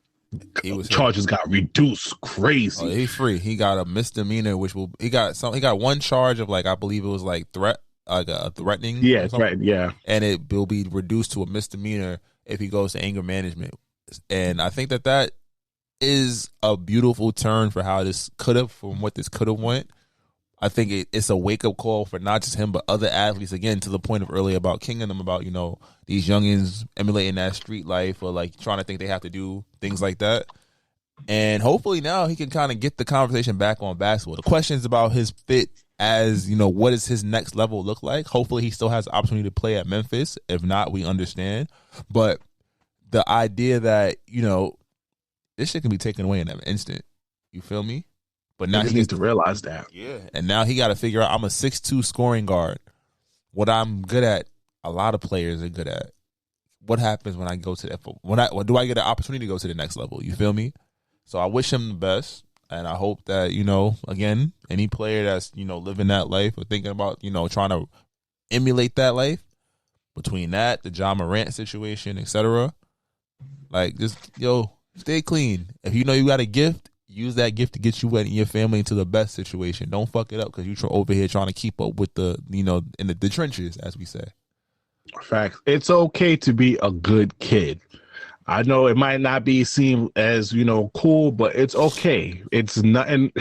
charges got reduced crazy. Oh, he's free. He got a misdemeanor, he got one charge of I believe it was a threatening. Yeah, right. Yeah, and it will be reduced to a misdemeanor if he goes to anger management. And I think that is a beautiful turn for how this could have went. I think it's a wake-up call for not just him, but other athletes, again, to the point of earlier about King and them, about, these youngins emulating that street life, or trying to think they have to do things like that. And hopefully now he can kind of get the conversation back on basketball. The questions about his fit as, what does his next level look like? Hopefully he still has the opportunity to play at Memphis. If not, we understand. But the idea that, this shit can be taken away in an instant. You feel me? But now he needs to realize that. Yeah. And now he got to figure out, I'm a 6'2" scoring guard. What I'm good at, a lot of players are good at. What happens when I go to that? Do I get an opportunity to go to the next level? You feel me? So I wish him the best. And I hope that, again, any player that's, living that life or thinking about, trying to emulate that life, between that, the John Morant situation, etc., like, just, stay clean. If you know you got a gift, use that gift to get you and your family into the best situation. Don't fuck it up because you're over here trying to keep up with the, in the trenches, as we say. Facts. It's okay to be a good kid. I know it might not be seen as, cool, but it's okay. It's nothing.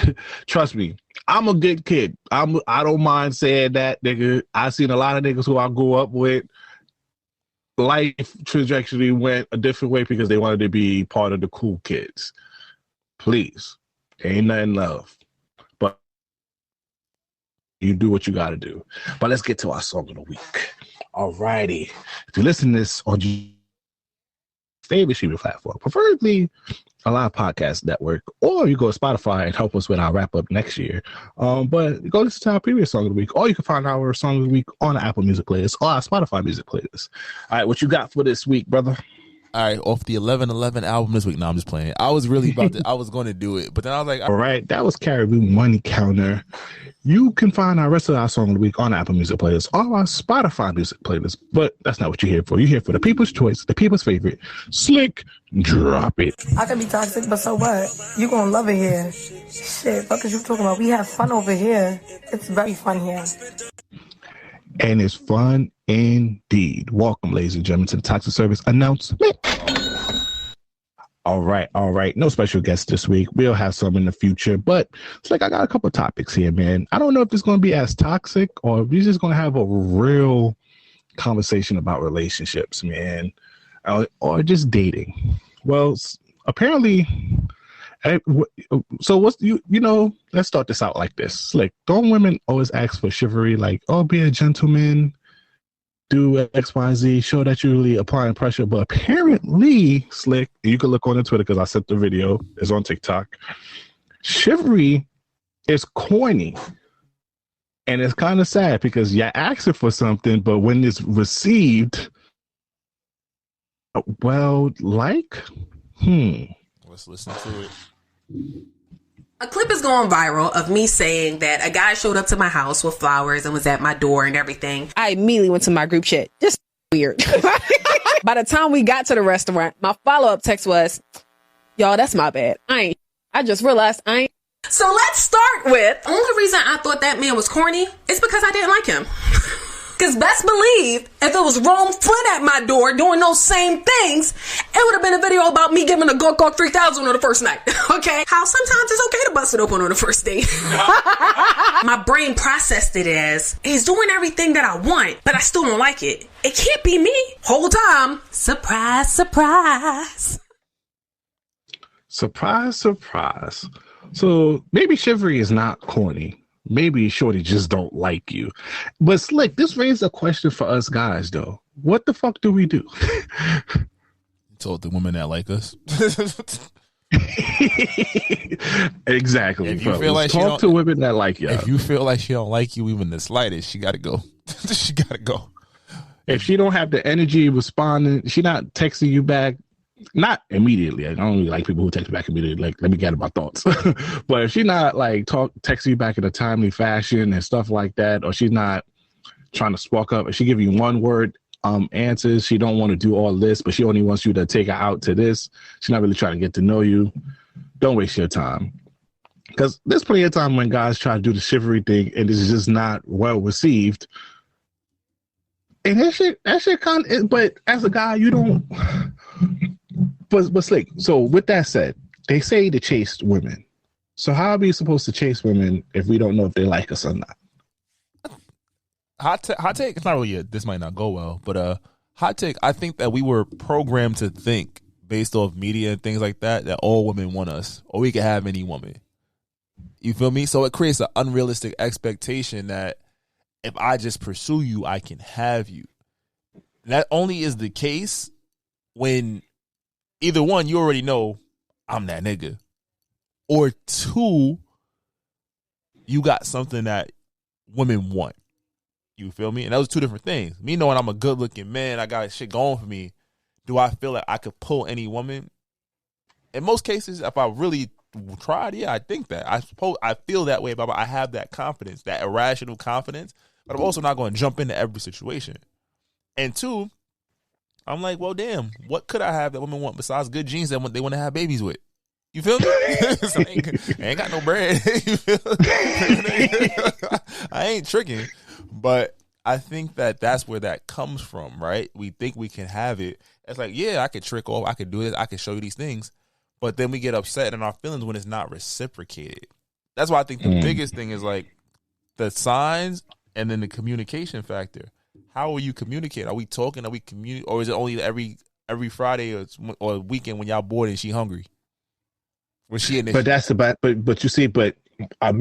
Trust me, I'm a good kid. I don't mind saying that, nigga. I've seen a lot of niggas who I grew up with. Life trajectory went a different way because they wanted to be part of the cool kids. Please, ain't nothing love, but you do what you got to do. But let's get to our song of the week. All righty. If you listen to this on your favorite streaming platform, preferably a live podcast network, or you go to Spotify and help us with our wrap up next year. But go listen to our previous song of the week, or you can find our song of the week on the Apple Music playlist or our Spotify music playlist. All right, what you got for this week, brother? All right, off the 11/11 album this week. No, I'm just playing. I was really about to. I was going to do it, but then I was like, all right, that was Caribou Money Counter. You can find our rest of our song of the week on the Apple Music playlist or our Spotify music playlist. But that's not what you're here for. You're here for the people's choice, the people's favorite. Slick, drop it. I can be toxic, but so what? You gonna love it here. Shit, what is you talking about? We have fun over here. It's very fun here. And it's fun indeed. Welcome, ladies and gentlemen, to the Toxic Service announcement. All right. No special guests this week. We'll have some in the future, but it's like I got a couple of topics here, man. I don't know if it's going to be as toxic or if we're just going to have a real conversation about relationships, man, or just dating. Well, apparently, so what's let's start this out like this. Like, don't women always ask for chivalry? Like, oh, be a gentleman, do X, Y, Z, show that you're really applying pressure. But apparently, Slick, you can look on the Twitter because I sent the video. It's on TikTok. Chivalry is corny. And it's kind of sad because you're asking for something, but when it's received, let's listen to it. A clip is going viral of me saying that a guy showed up to my house with flowers and was at my door and everything. I immediately went to my group chat. Just weird. By the time we got to the restaurant, my follow-up text was, y'all, that's my bad. I just realized I ain't. So let's start with, the only reason I thought that man was corny is because I didn't like him. Because best believe, if it was Rome Flynn at my door doing those same things, it would have been a video about me giving a Gawk 3000 on the first night. Okay? How sometimes it's okay to bust it open on the first date. My brain processed it as, he's doing everything that I want, but I still don't like it. It can't be me. Whole time. Surprise, surprise. Surprise, surprise. So maybe chivalry is not corny. Maybe shorty just don't like you. But Slick, this raises a question for us guys, though. What the fuck do we do? Told the women that like us. Exactly. If you feel like talk to women that like you. If you feel like she don't like you even the slightest, she got to go. She got to go. If she don't have the energy responding, she not texting you back. Not immediately. I don't really like people who text back immediately. Like, let me gather my thoughts. But if she's not like texting you back in a timely fashion and stuff like that, or she's not trying to spark up, if she give you one word answers, she don't want to do all this, but she only wants you to take her out to this. She's not really trying to get to know you. Don't waste your time. Because there's plenty of time when guys try to do the chivalry thing and it's just not well received. And that shit kind of, but as a guy, you don't. But Slick, so with that said, they say to chase women. So how are we supposed to chase women if we don't know if they like us or not? Hot take. It's not really this might not go well, but hot take. I think that we were programmed to think based off media and things like that all women want us, or we can have any woman. You feel me? So it creates an unrealistic expectation that if I just pursue you, I can have you. That only is the case when either one, you already know I'm that nigga, or two, you got something that women want. You feel me? And those are two different things. Me knowing I'm a good looking man, I got shit going for me. Do I feel like I could pull any woman? In most cases, if I really tried, yeah, I think that. I feel that way about I have that confidence, that irrational confidence, but I'm also not going to jump into every situation. And two, I'm like, well, damn, what could I have that women want besides good genes that they want to have babies with? You feel me? So I ain't got no bread. You feel I ain't tricking. But I think that's where that comes from, right? We think we can have it. It's like, yeah, I could trick off. I could do this. I could show you these things. But then we get upset in our feelings when it's not reciprocated. That's why I think the biggest thing is like the signs and then the communication factor. How will you communicate? Are we talking? Are we communicating? Or is it only every Friday or weekend when y'all bored and she hungry? When she in but that's about. But you see, maybe I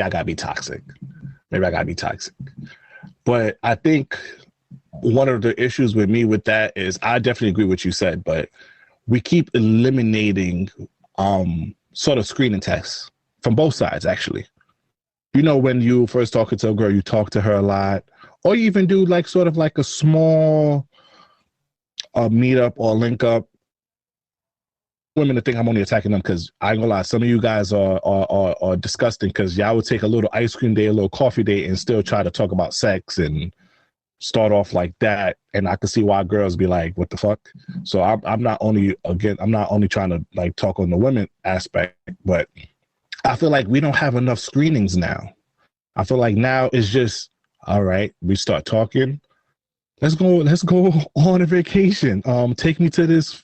gotta be toxic. But I think one of the issues with me with that is I definitely agree with what you said, but we keep eliminating sort of screening tests from both sides, actually. You know, when you first talking to a girl, you talk to her a lot, or you even do like sort of like a small meetup or link up. Women to think I'm only attacking them because I ain't gonna lie, some of you guys are disgusting because y'all would take a little ice cream day, a little coffee day, and still try to talk about sex and start off like that. And I can see why girls be like, "What the fuck?" So I'm not only trying to like talk on the women aspect, but I feel like we don't have enough screenings now. I feel like now it's just all right. We start talking. Let's go on a vacation. Take me to this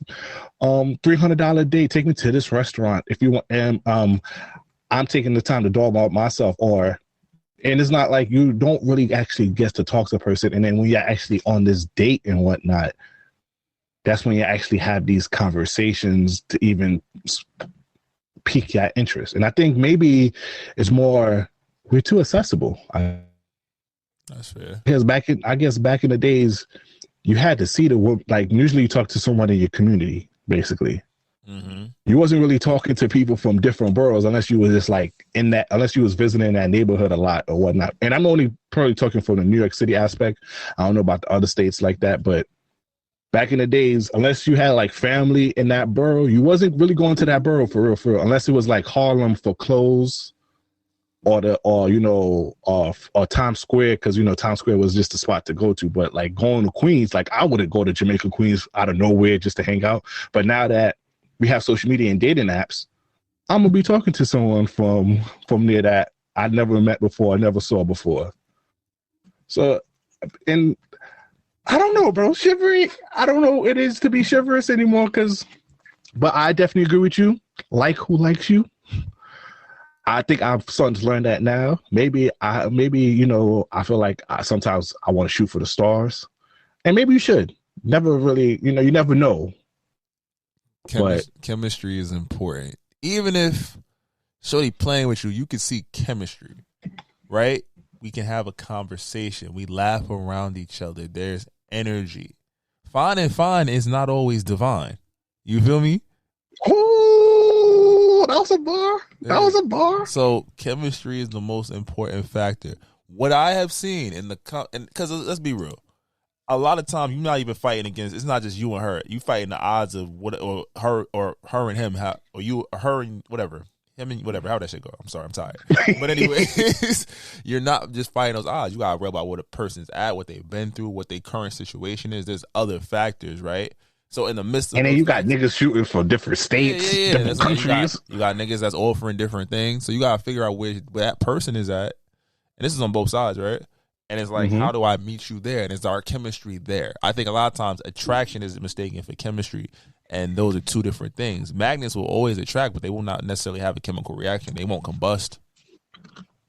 $300 date. Take me to this restaurant if you want. And I'm taking the time to dog out myself. And it's not like you don't really actually get to talk to a person. And then when you're actually on this date and whatnot, that's when you actually have these conversations to even pique your interest. And I think maybe it's more we're too accessible. That's fair. Because back in the days, you had to see like usually you talk to someone in your community, basically. Mm-hmm. You wasn't really talking to people from different boroughs unless you was just like unless you was visiting that neighborhood a lot or whatnot. And I'm only probably talking from the New York City aspect. I don't know about the other states like that, but back in the days, unless you had like family in that borough, you wasn't really going to that borough for real, unless it was like Harlem for clothes. Or Times Square, because Times Square was just a spot to go to. But like going to Queens, like I wouldn't go to Jamaica, Queens out of nowhere just to hang out. But now that we have social media and dating apps, I'm gonna be talking to someone from near that I never met before, I never saw before. So, and I don't know, bro, chivalry. I don't know what it is to be chivalrous anymore. But I definitely agree with you. Like who likes you. I think I'm starting to learn that now. Maybe I feel like sometimes I want to shoot for the stars, and maybe you should. Never really, you never know. Chemistry is important. Even if shorty playing with you, you can see chemistry, right? We can have a conversation. We laugh around each other. There's energy. Fine and fine is not always divine. You feel me? Oh, that was a bar. That was a bar. So chemistry is the most important factor. What I have seen because let's be real, a lot of times you're not even fighting against. It's not just you and her. You fighting the odds of her and him, her and whatever. Him and whatever, how that shit go. I'm sorry, I'm tired. But anyways, you're not just fighting those odds. You gotta worry about what a person's at, what they've been through, what their current situation is. There's other factors, right? So in the midst of and then you got niggas shooting for different states, different countries. You got niggas that's offering different things. So you gotta figure out where that person is at. And this is on both sides, right? And it's like, how do I meet you there? And is our chemistry there? I think a lot of times attraction is mistaken for chemistry. And those are two different things. Magnets will always attract, but they will not necessarily have a chemical reaction. They won't combust.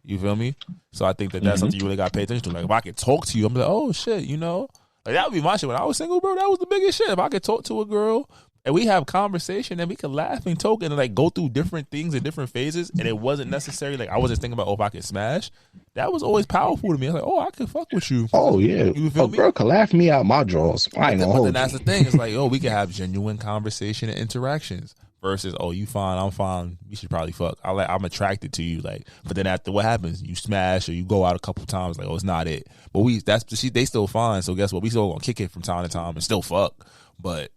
You feel me? So I think that's something you really got to pay attention to. Like, if I could talk to you, I'm like, oh, shit, Like, that would be my shit. When I was single, bro, that was the biggest shit. If I could talk to a girl and we have conversation and we could laugh and talk and, like, go through different things in different phases, and it wasn't necessarily, like, I wasn't thinking about, if I could smash. That was always powerful to me. I was like, I could fuck with you. Oh, yeah. You feel me? Girl could laugh me out my drawers. I ain't gonna hold you. But then that's the thing. It's like, we can have genuine conversation and interactions versus, you fine, I'm fine, we should probably fuck. I'm attracted to you. Like, but then after what happens? You smash or you go out a couple times, like, it's not it. But they still fine. So guess what? We still gonna kick it from time to time and still fuck. But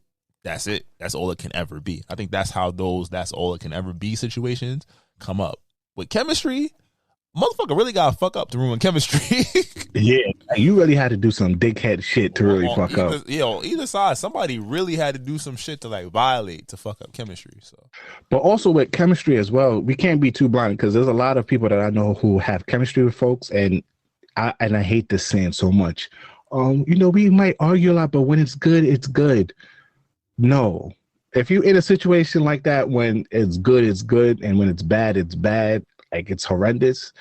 that's it. That's all it can ever be. I think that's how those that's all it can ever be situations come up. With chemistry, motherfucker really got to fuck up to ruin chemistry. Yeah, you really had to do some dickhead shit to really fuck up. Either side, somebody really had to do some shit to like violate to fuck up chemistry. So, but also with chemistry as well, we can't be too blind because there's a lot of people that I know who have chemistry with folks, and I hate this saying so much. We might argue a lot, but when it's good, it's good. No, if you're in a situation like that, when it's good, and when it's bad, like it's horrendous,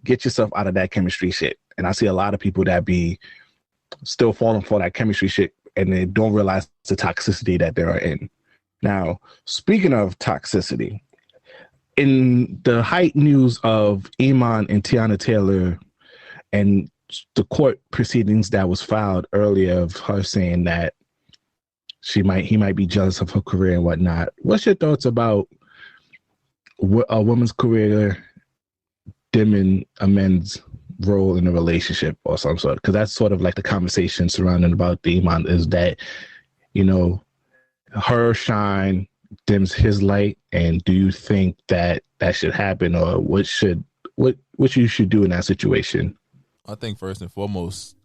get yourself out of that chemistry shit. And I see a lot of people that be still falling for that chemistry shit, and they don't realize the toxicity that they're in. Now, speaking of toxicity, in the height news of Iman and Teyana Taylor and the court proceedings that was filed earlier of her saying that he might be jealous of her career and whatnot. What's your thoughts about a woman's career dimming a man's role in a relationship or some sort? Because that's sort of like the conversation surrounding about the Iman is that, her shine dims his light. And do you think that should happen, or what you should do in that situation? I think first and foremost,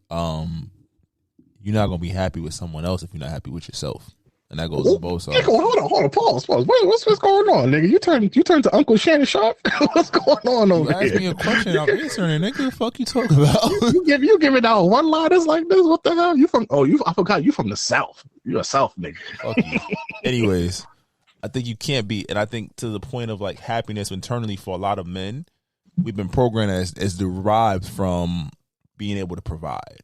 you're not gonna be happy with someone else if you're not happy with yourself, and that goes on both sides. Hold on, pause. What's going on, nigga? You turn to Uncle Shannon Sharp. What's going on over here? You ask me a question, I'm answering. Nigga, the fuck you talking about? you giving out one liners like this? What the hell? I forgot you from the South. You're a South nigga. Fuck you. Anyways, I think you can't be, and I think to the point of like happiness internally for a lot of men, we've been programmed as derived from being able to provide.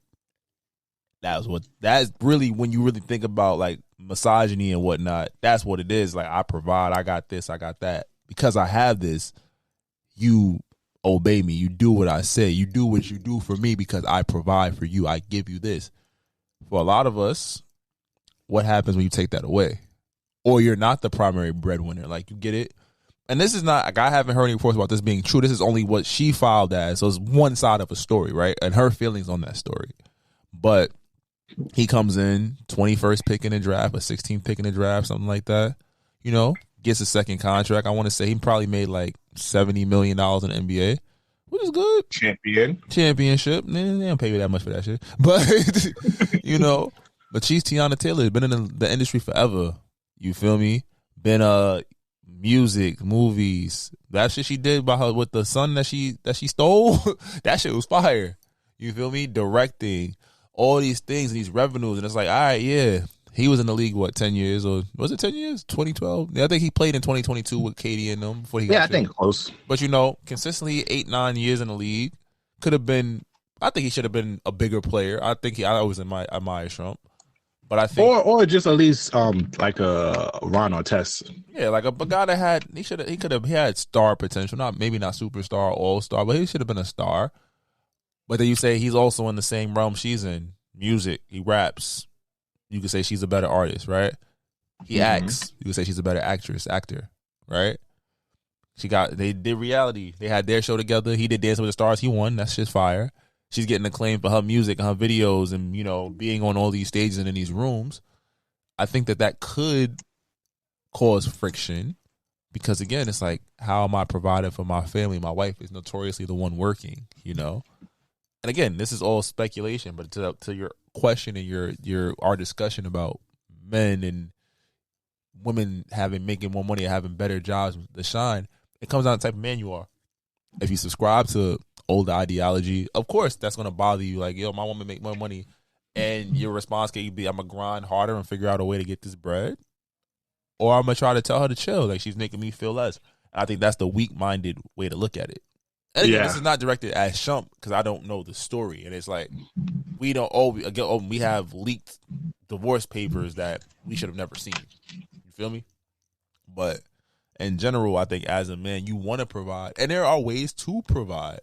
That's really, when you really think about like misogyny and whatnot, that's what it is. Like, I provide, I got this, I got that. Because I have this, you obey me. You do what I say. You do what you do for me because I provide for you. I give you this. For a lot of us, what happens when you take that away? Or you're not the primary breadwinner. Like, you get it? And this is not, like, I haven't heard any reports about this being true. This is only what she filed as. So it's one side of a story, right? And her feelings on that story. But he comes in 21st pick in the draft, a 16th pick in the draft, something like that. Gets a second contract. I want to say he probably made like $70 million in the NBA, which is good. Championship. They don't pay you that much for that shit. But, but she's Teyana Taylor. Been in the industry forever. You feel me? Been music, movies. That shit she did by her with the son that she stole. That shit was fire. You feel me? Directing. All these things and these revenues, and it's like, all right, yeah, he was in the league 10 years, or was it 10 years? 2012. Yeah, I think he played in 2022 with Katie and them before he got I think close. But consistently 8-9 years in the league, could have been. I think he should have been a bigger player. I think I always admire Shump, but I think or just at least like a Ron Artest. Yeah, like a guy that had he had star potential, maybe not superstar, all star, but he should have been a star. But then you say he's also in the same realm she's in. Music, he raps. You could say she's a better artist, right? He acts. You could say she's a better actor, right? They did reality. They had their show together. He did Dancing with the Stars. He won. That's just fire. She's getting acclaim for her music and her videos and, being on all these stages and in these rooms. I think that could cause friction because, again, it's like, how am I providing for my family? My wife is notoriously the one working, And again, this is all speculation, but to your question and our discussion about men and women making more money and having better jobs to shine, it comes down to the type of man you are. If you subscribe to older ideology, of course that's gonna bother you. Like, my woman make more money, and your response can be, I'm gonna grind harder and figure out a way to get this bread, or I'm gonna try to tell her to chill, like she's making me feel less. And I think that's the weak-minded way to look at it. And again, this is not directed at Shump because I don't know the story, and it's like we have leaked divorce papers that we should have never seen. You feel me? But in general, I think as a man, you want to provide, and there are ways to provide,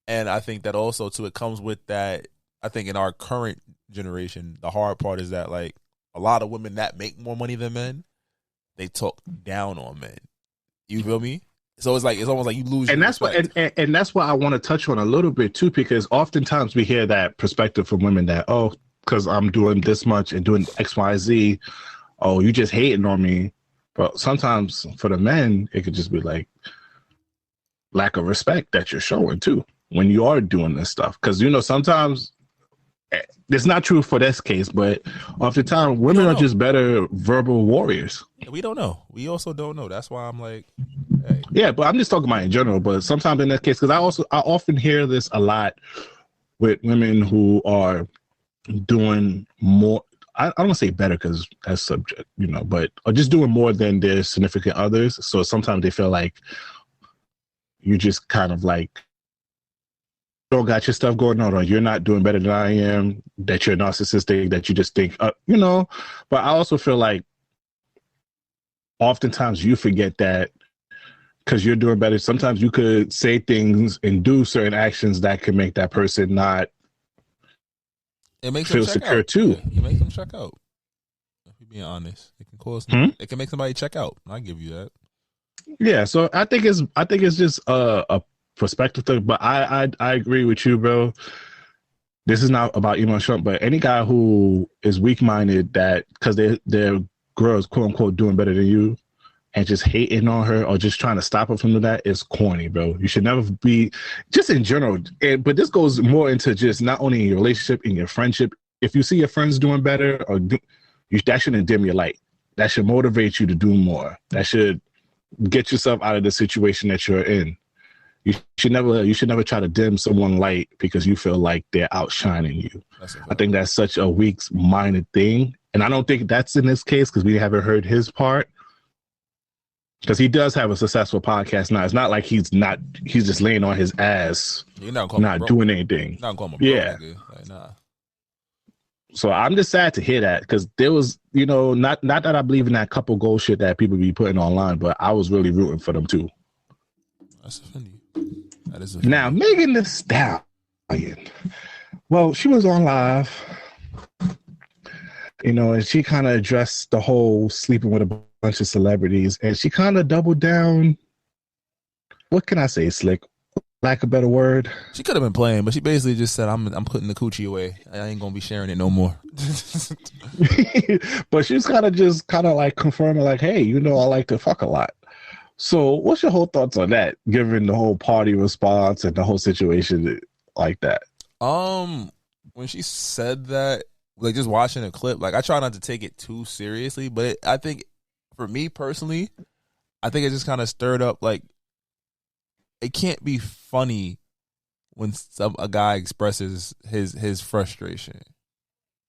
and I think that also too it comes with that. I think in our current generation, the hard part is that like a lot of women that make more money than men, they talk down on men. You feel me? So it's almost like you lose. And that's what, and that's what I want to touch on a little bit too, because oftentimes we hear that perspective from women that, because I'm doing this much and doing X, Y, Z, oh, you just hating on me. But sometimes for the men, it could just be like lack of respect that you're showing too when you are doing this stuff. Because, you know, sometimes it's not true for this case, but oftentimes women are just better verbal warriors. We don't know. We also don't know. That's why I'm like, hey. Yeah, but I'm just talking about in general. But sometimes in that case, because I often hear this a lot with women who are doing more. I don't want to say better because that's subject, you know, but are just doing more than their significant others. So sometimes they feel like you just kind of like don't got your stuff going on, or you're not doing better than I am, that you're narcissistic, that you just think, you know. But I also feel like oftentimes you forget that because you're doing better. Sometimes you could say things and do certain actions that can make that person not feel secure too. Yeah, it makes them check out. If you're being honest, it can cause it can make somebody check out. I give you that. Yeah, so I think it's just a perspective thing. But I agree with you, bro. This is not about Iman Shumpert, but any guy who is weak minded that because their girls quote unquote doing better than you and just hating on her or just trying to stop her from doing that is corny, bro. You should never be, just in general. But this goes more into just not only in your relationship, in your friendship. If you see your friends doing better, that shouldn't dim your light. That should motivate you to do more. That should get yourself out of the situation that you're in. You should never try to dim someone light because you feel like they're outshining you. I think that's such a weak-minded thing. And I don't think that's in this case because we haven't heard his part. Because he does have a successful podcast now. It's not like he's just laying on his ass, not doing anything. Not calling yeah. Like, nah. So I'm just sad to hear that because there was, you know, not that I believe in that couple goal shit that people be putting online, but I was really rooting for them too. That's offending. That is offending. Now, Megan Thee Stallion. Well, she was on live, you know, and she kind of addressed the whole sleeping with a bunch of celebrities, and she kind of doubled down. What can I say, Slick? Lack of a better word. She could have been playing, but she basically just said, I'm putting the coochie away. I ain't gonna be sharing it no more. But she's kind of like confirming, like, hey, you know, I like to fuck a lot. So what's your whole thoughts on that, given the whole party response and the whole situation like that? When she said that, like, just watching a clip, like, I try not to take it too seriously, but I think for me personally, I think it just kind of stirred up, like, it can't be funny when a guy expresses his frustration,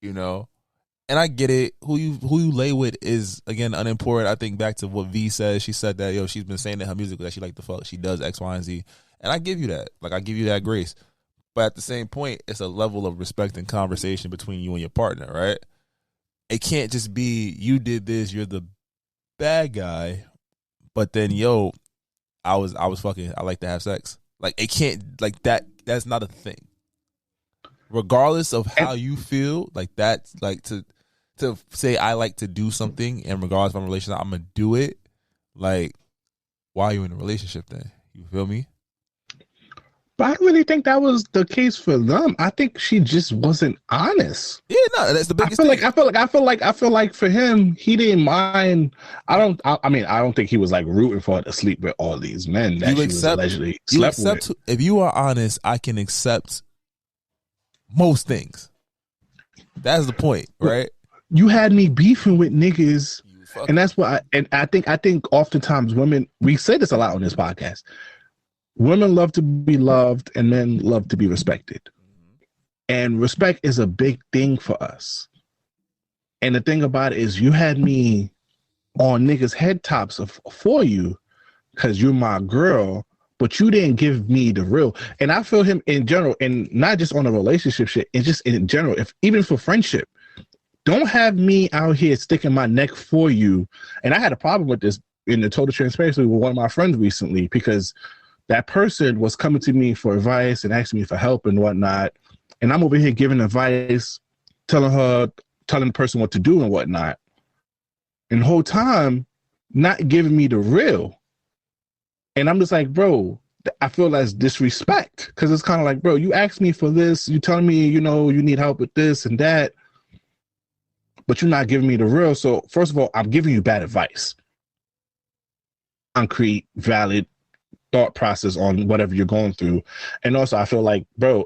you know? And I get it. Who you lay with is, again, unimportant. I think back to what V says. She said that, she's been saying that her music that she like to fuck. She does X, Y, and Z. And I give you that. Like, I give you that grace. But at the same point, it's a level of respect and conversation between you and your partner, right? It can't just be, you did this, you're the bad guy, but then, I was fucking, I like to have sex. Like, it can't, like, that's not a thing. Regardless of how you feel, like, that's, like, to say I like to do something, and regardless if I'm in a relationship, I'm going to do it. Like, why are you in a relationship then? You feel me? But I really think that was the case for them. I think she just wasn't honest. Yeah, no, that's the biggest thing. I feel like for him, he didn't mind. I don't think he was like rooting for her to sleep with all these men that she was allegedly slept with. If you are honest, I can accept most things. That's the point, right? You had me beefing with niggas, and that's what I think oftentimes women, we say this a lot on this podcast. Women love to be loved and men love to be respected. And respect is a big thing for us. And the thing about it is you had me on niggas' head tops for you because you're my girl, but you didn't give me the real. And I feel him in general, and not just on a relationship shit, and just in general, even for friendship. Don't have me out here sticking my neck for you. And I had a problem with this in the total transparency with one of my friends recently because that person was coming to me for advice and asking me for help and whatnot. And I'm over here giving advice, telling the person what to do and whatnot. And the whole time, not giving me the real. And I'm just like, bro, I feel that's disrespect. Because it's kind of like, bro, you asked me for this. You telling me, you need help with this and that. but you're not giving me the real. So first of all, I'm giving you bad advice. Concrete, valid thought process on whatever you're going through. And also I feel like, bro,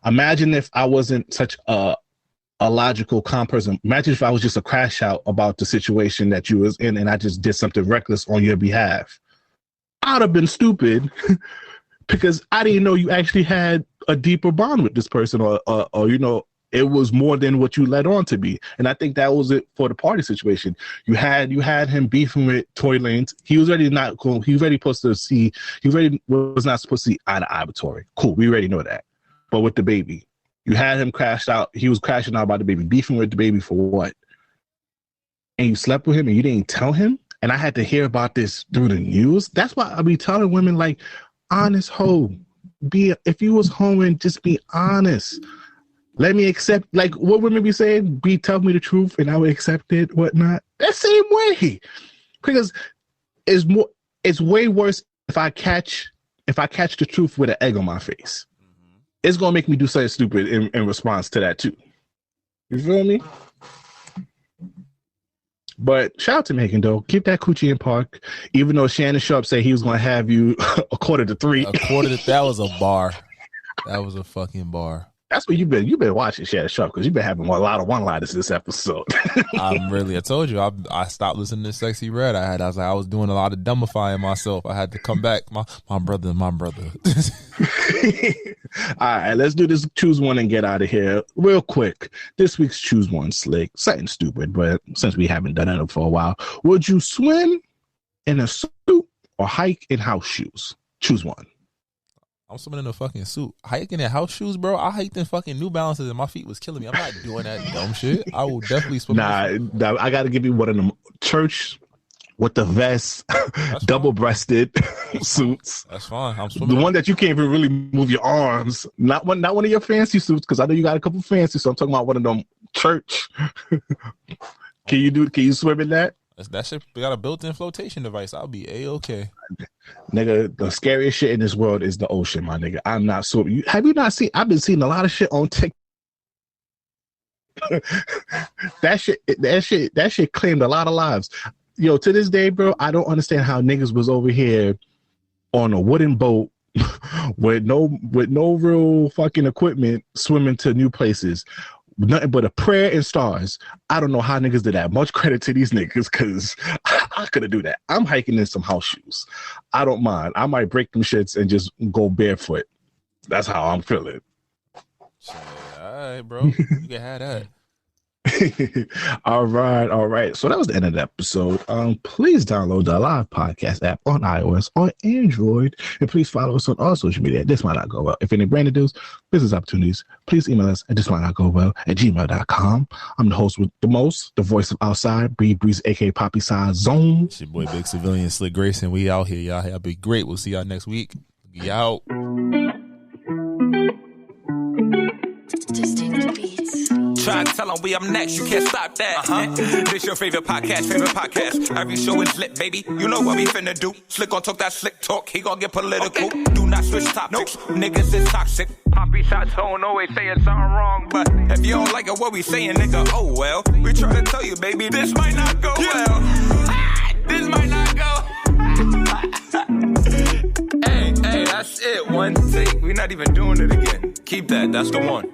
imagine if I wasn't such a logical, calm person. Imagine if I was just a crash out about the situation that you was in and I just did something reckless on your behalf. I'd have been stupid because I didn't know you actually had a deeper bond with this person or you know, it was more than what you led on to be. And I think that was it for the party situation. You had him beefing with Tory Lanez. He was already not cool. He was already was not supposed to see eye to eye with Tory. Cool. We already know that. But with the baby, you had him crashed out. He was crashing out about the baby, beefing with the baby for what? And you slept with him and you didn't tell him? And I had to hear about this through the news. That's why I be telling women, like, honest hoe. If you was home and just be honest. Let me accept, like what women be saying, tell me the truth and I will accept it, whatnot. That same way. Because it's way worse if I catch the truth with an egg on my face. Mm-hmm. It's gonna make me do something stupid in response to that too. You feel me? But shout out to Megan though. Keep that coochie in park. Even though Shannon Sharp said he was gonna have you a quarter to 3. That was a bar. That was a fucking bar. That's what you've been watching Shannon Sharp because you've been having a lot of one-liners this episode. I told you, I stopped listening to Sexy Red. I was doing a lot of dumbifying myself. I had to come back. My brother. All right, let's do this choose one and get out of here real quick. This week's choose one slick. Something stupid, but since we haven't done it for a while, would you swim in a suit or hike in house shoes? Choose one. I'm swimming in a fucking suit. Hiking in house shoes, bro. I hiked in fucking New Balances and my feet was killing me. I'm not doing that dumb shit. I will definitely swim. Nah, I got to give you one of them church with the vest, double-breasted suits. That's fine. I'm swimming. The one that you can't even really move your arms. Not one of your fancy suits, because I know you got a couple fancy. So I'm talking about one of them church. Can you swim in that? That shit got a built-in flotation device. I'll be A-okay. Nigga, the scariest shit in this world is the ocean, my nigga. I'm not so. Have you not seen? I've been seeing a lot of shit on TikTok. that shit claimed a lot of lives. Yo, to this day, bro, I don't understand how niggas was over here on a wooden boat with no real fucking equipment swimming to new places. Nothing but a prayer and stars. I don't know how niggas did that. Much credit to these niggas because I couldn't do that. I'm hiking in some house shoes. I don't mind. I might break them shits and just go barefoot. That's how I'm feeling. All right, bro. You can have that. All right. So that was the end of the episode. Please download the Live Podcast app on iOS or Android, and please follow us on all social media. This might not go well. If any brand deals, business opportunities, please email us at thismightnotgowell@gmail.com. I'm the host with the most, the voice of outside, Breeze, aka Poppy Size Zone. It's your boy Big Civilian Slick Grayson. We out here, y'all. Y'all be great. We'll see y'all next week. We out. Just take the beats. Try to tell them we up next, you can't stop that. This your favorite podcast. Every show is lit, baby. You know what we finna do. Slick gon' talk that slick talk, he gon' get political. Okay. Do not switch topics, niggas is toxic. Poppy shots don't always saying something wrong, but if you don't like it, what we saying, nigga, oh well. We try to tell you, baby, this might not go well. This might not go. Hey, that's it. One take. We're not even doing it again. Keep that. That's the one.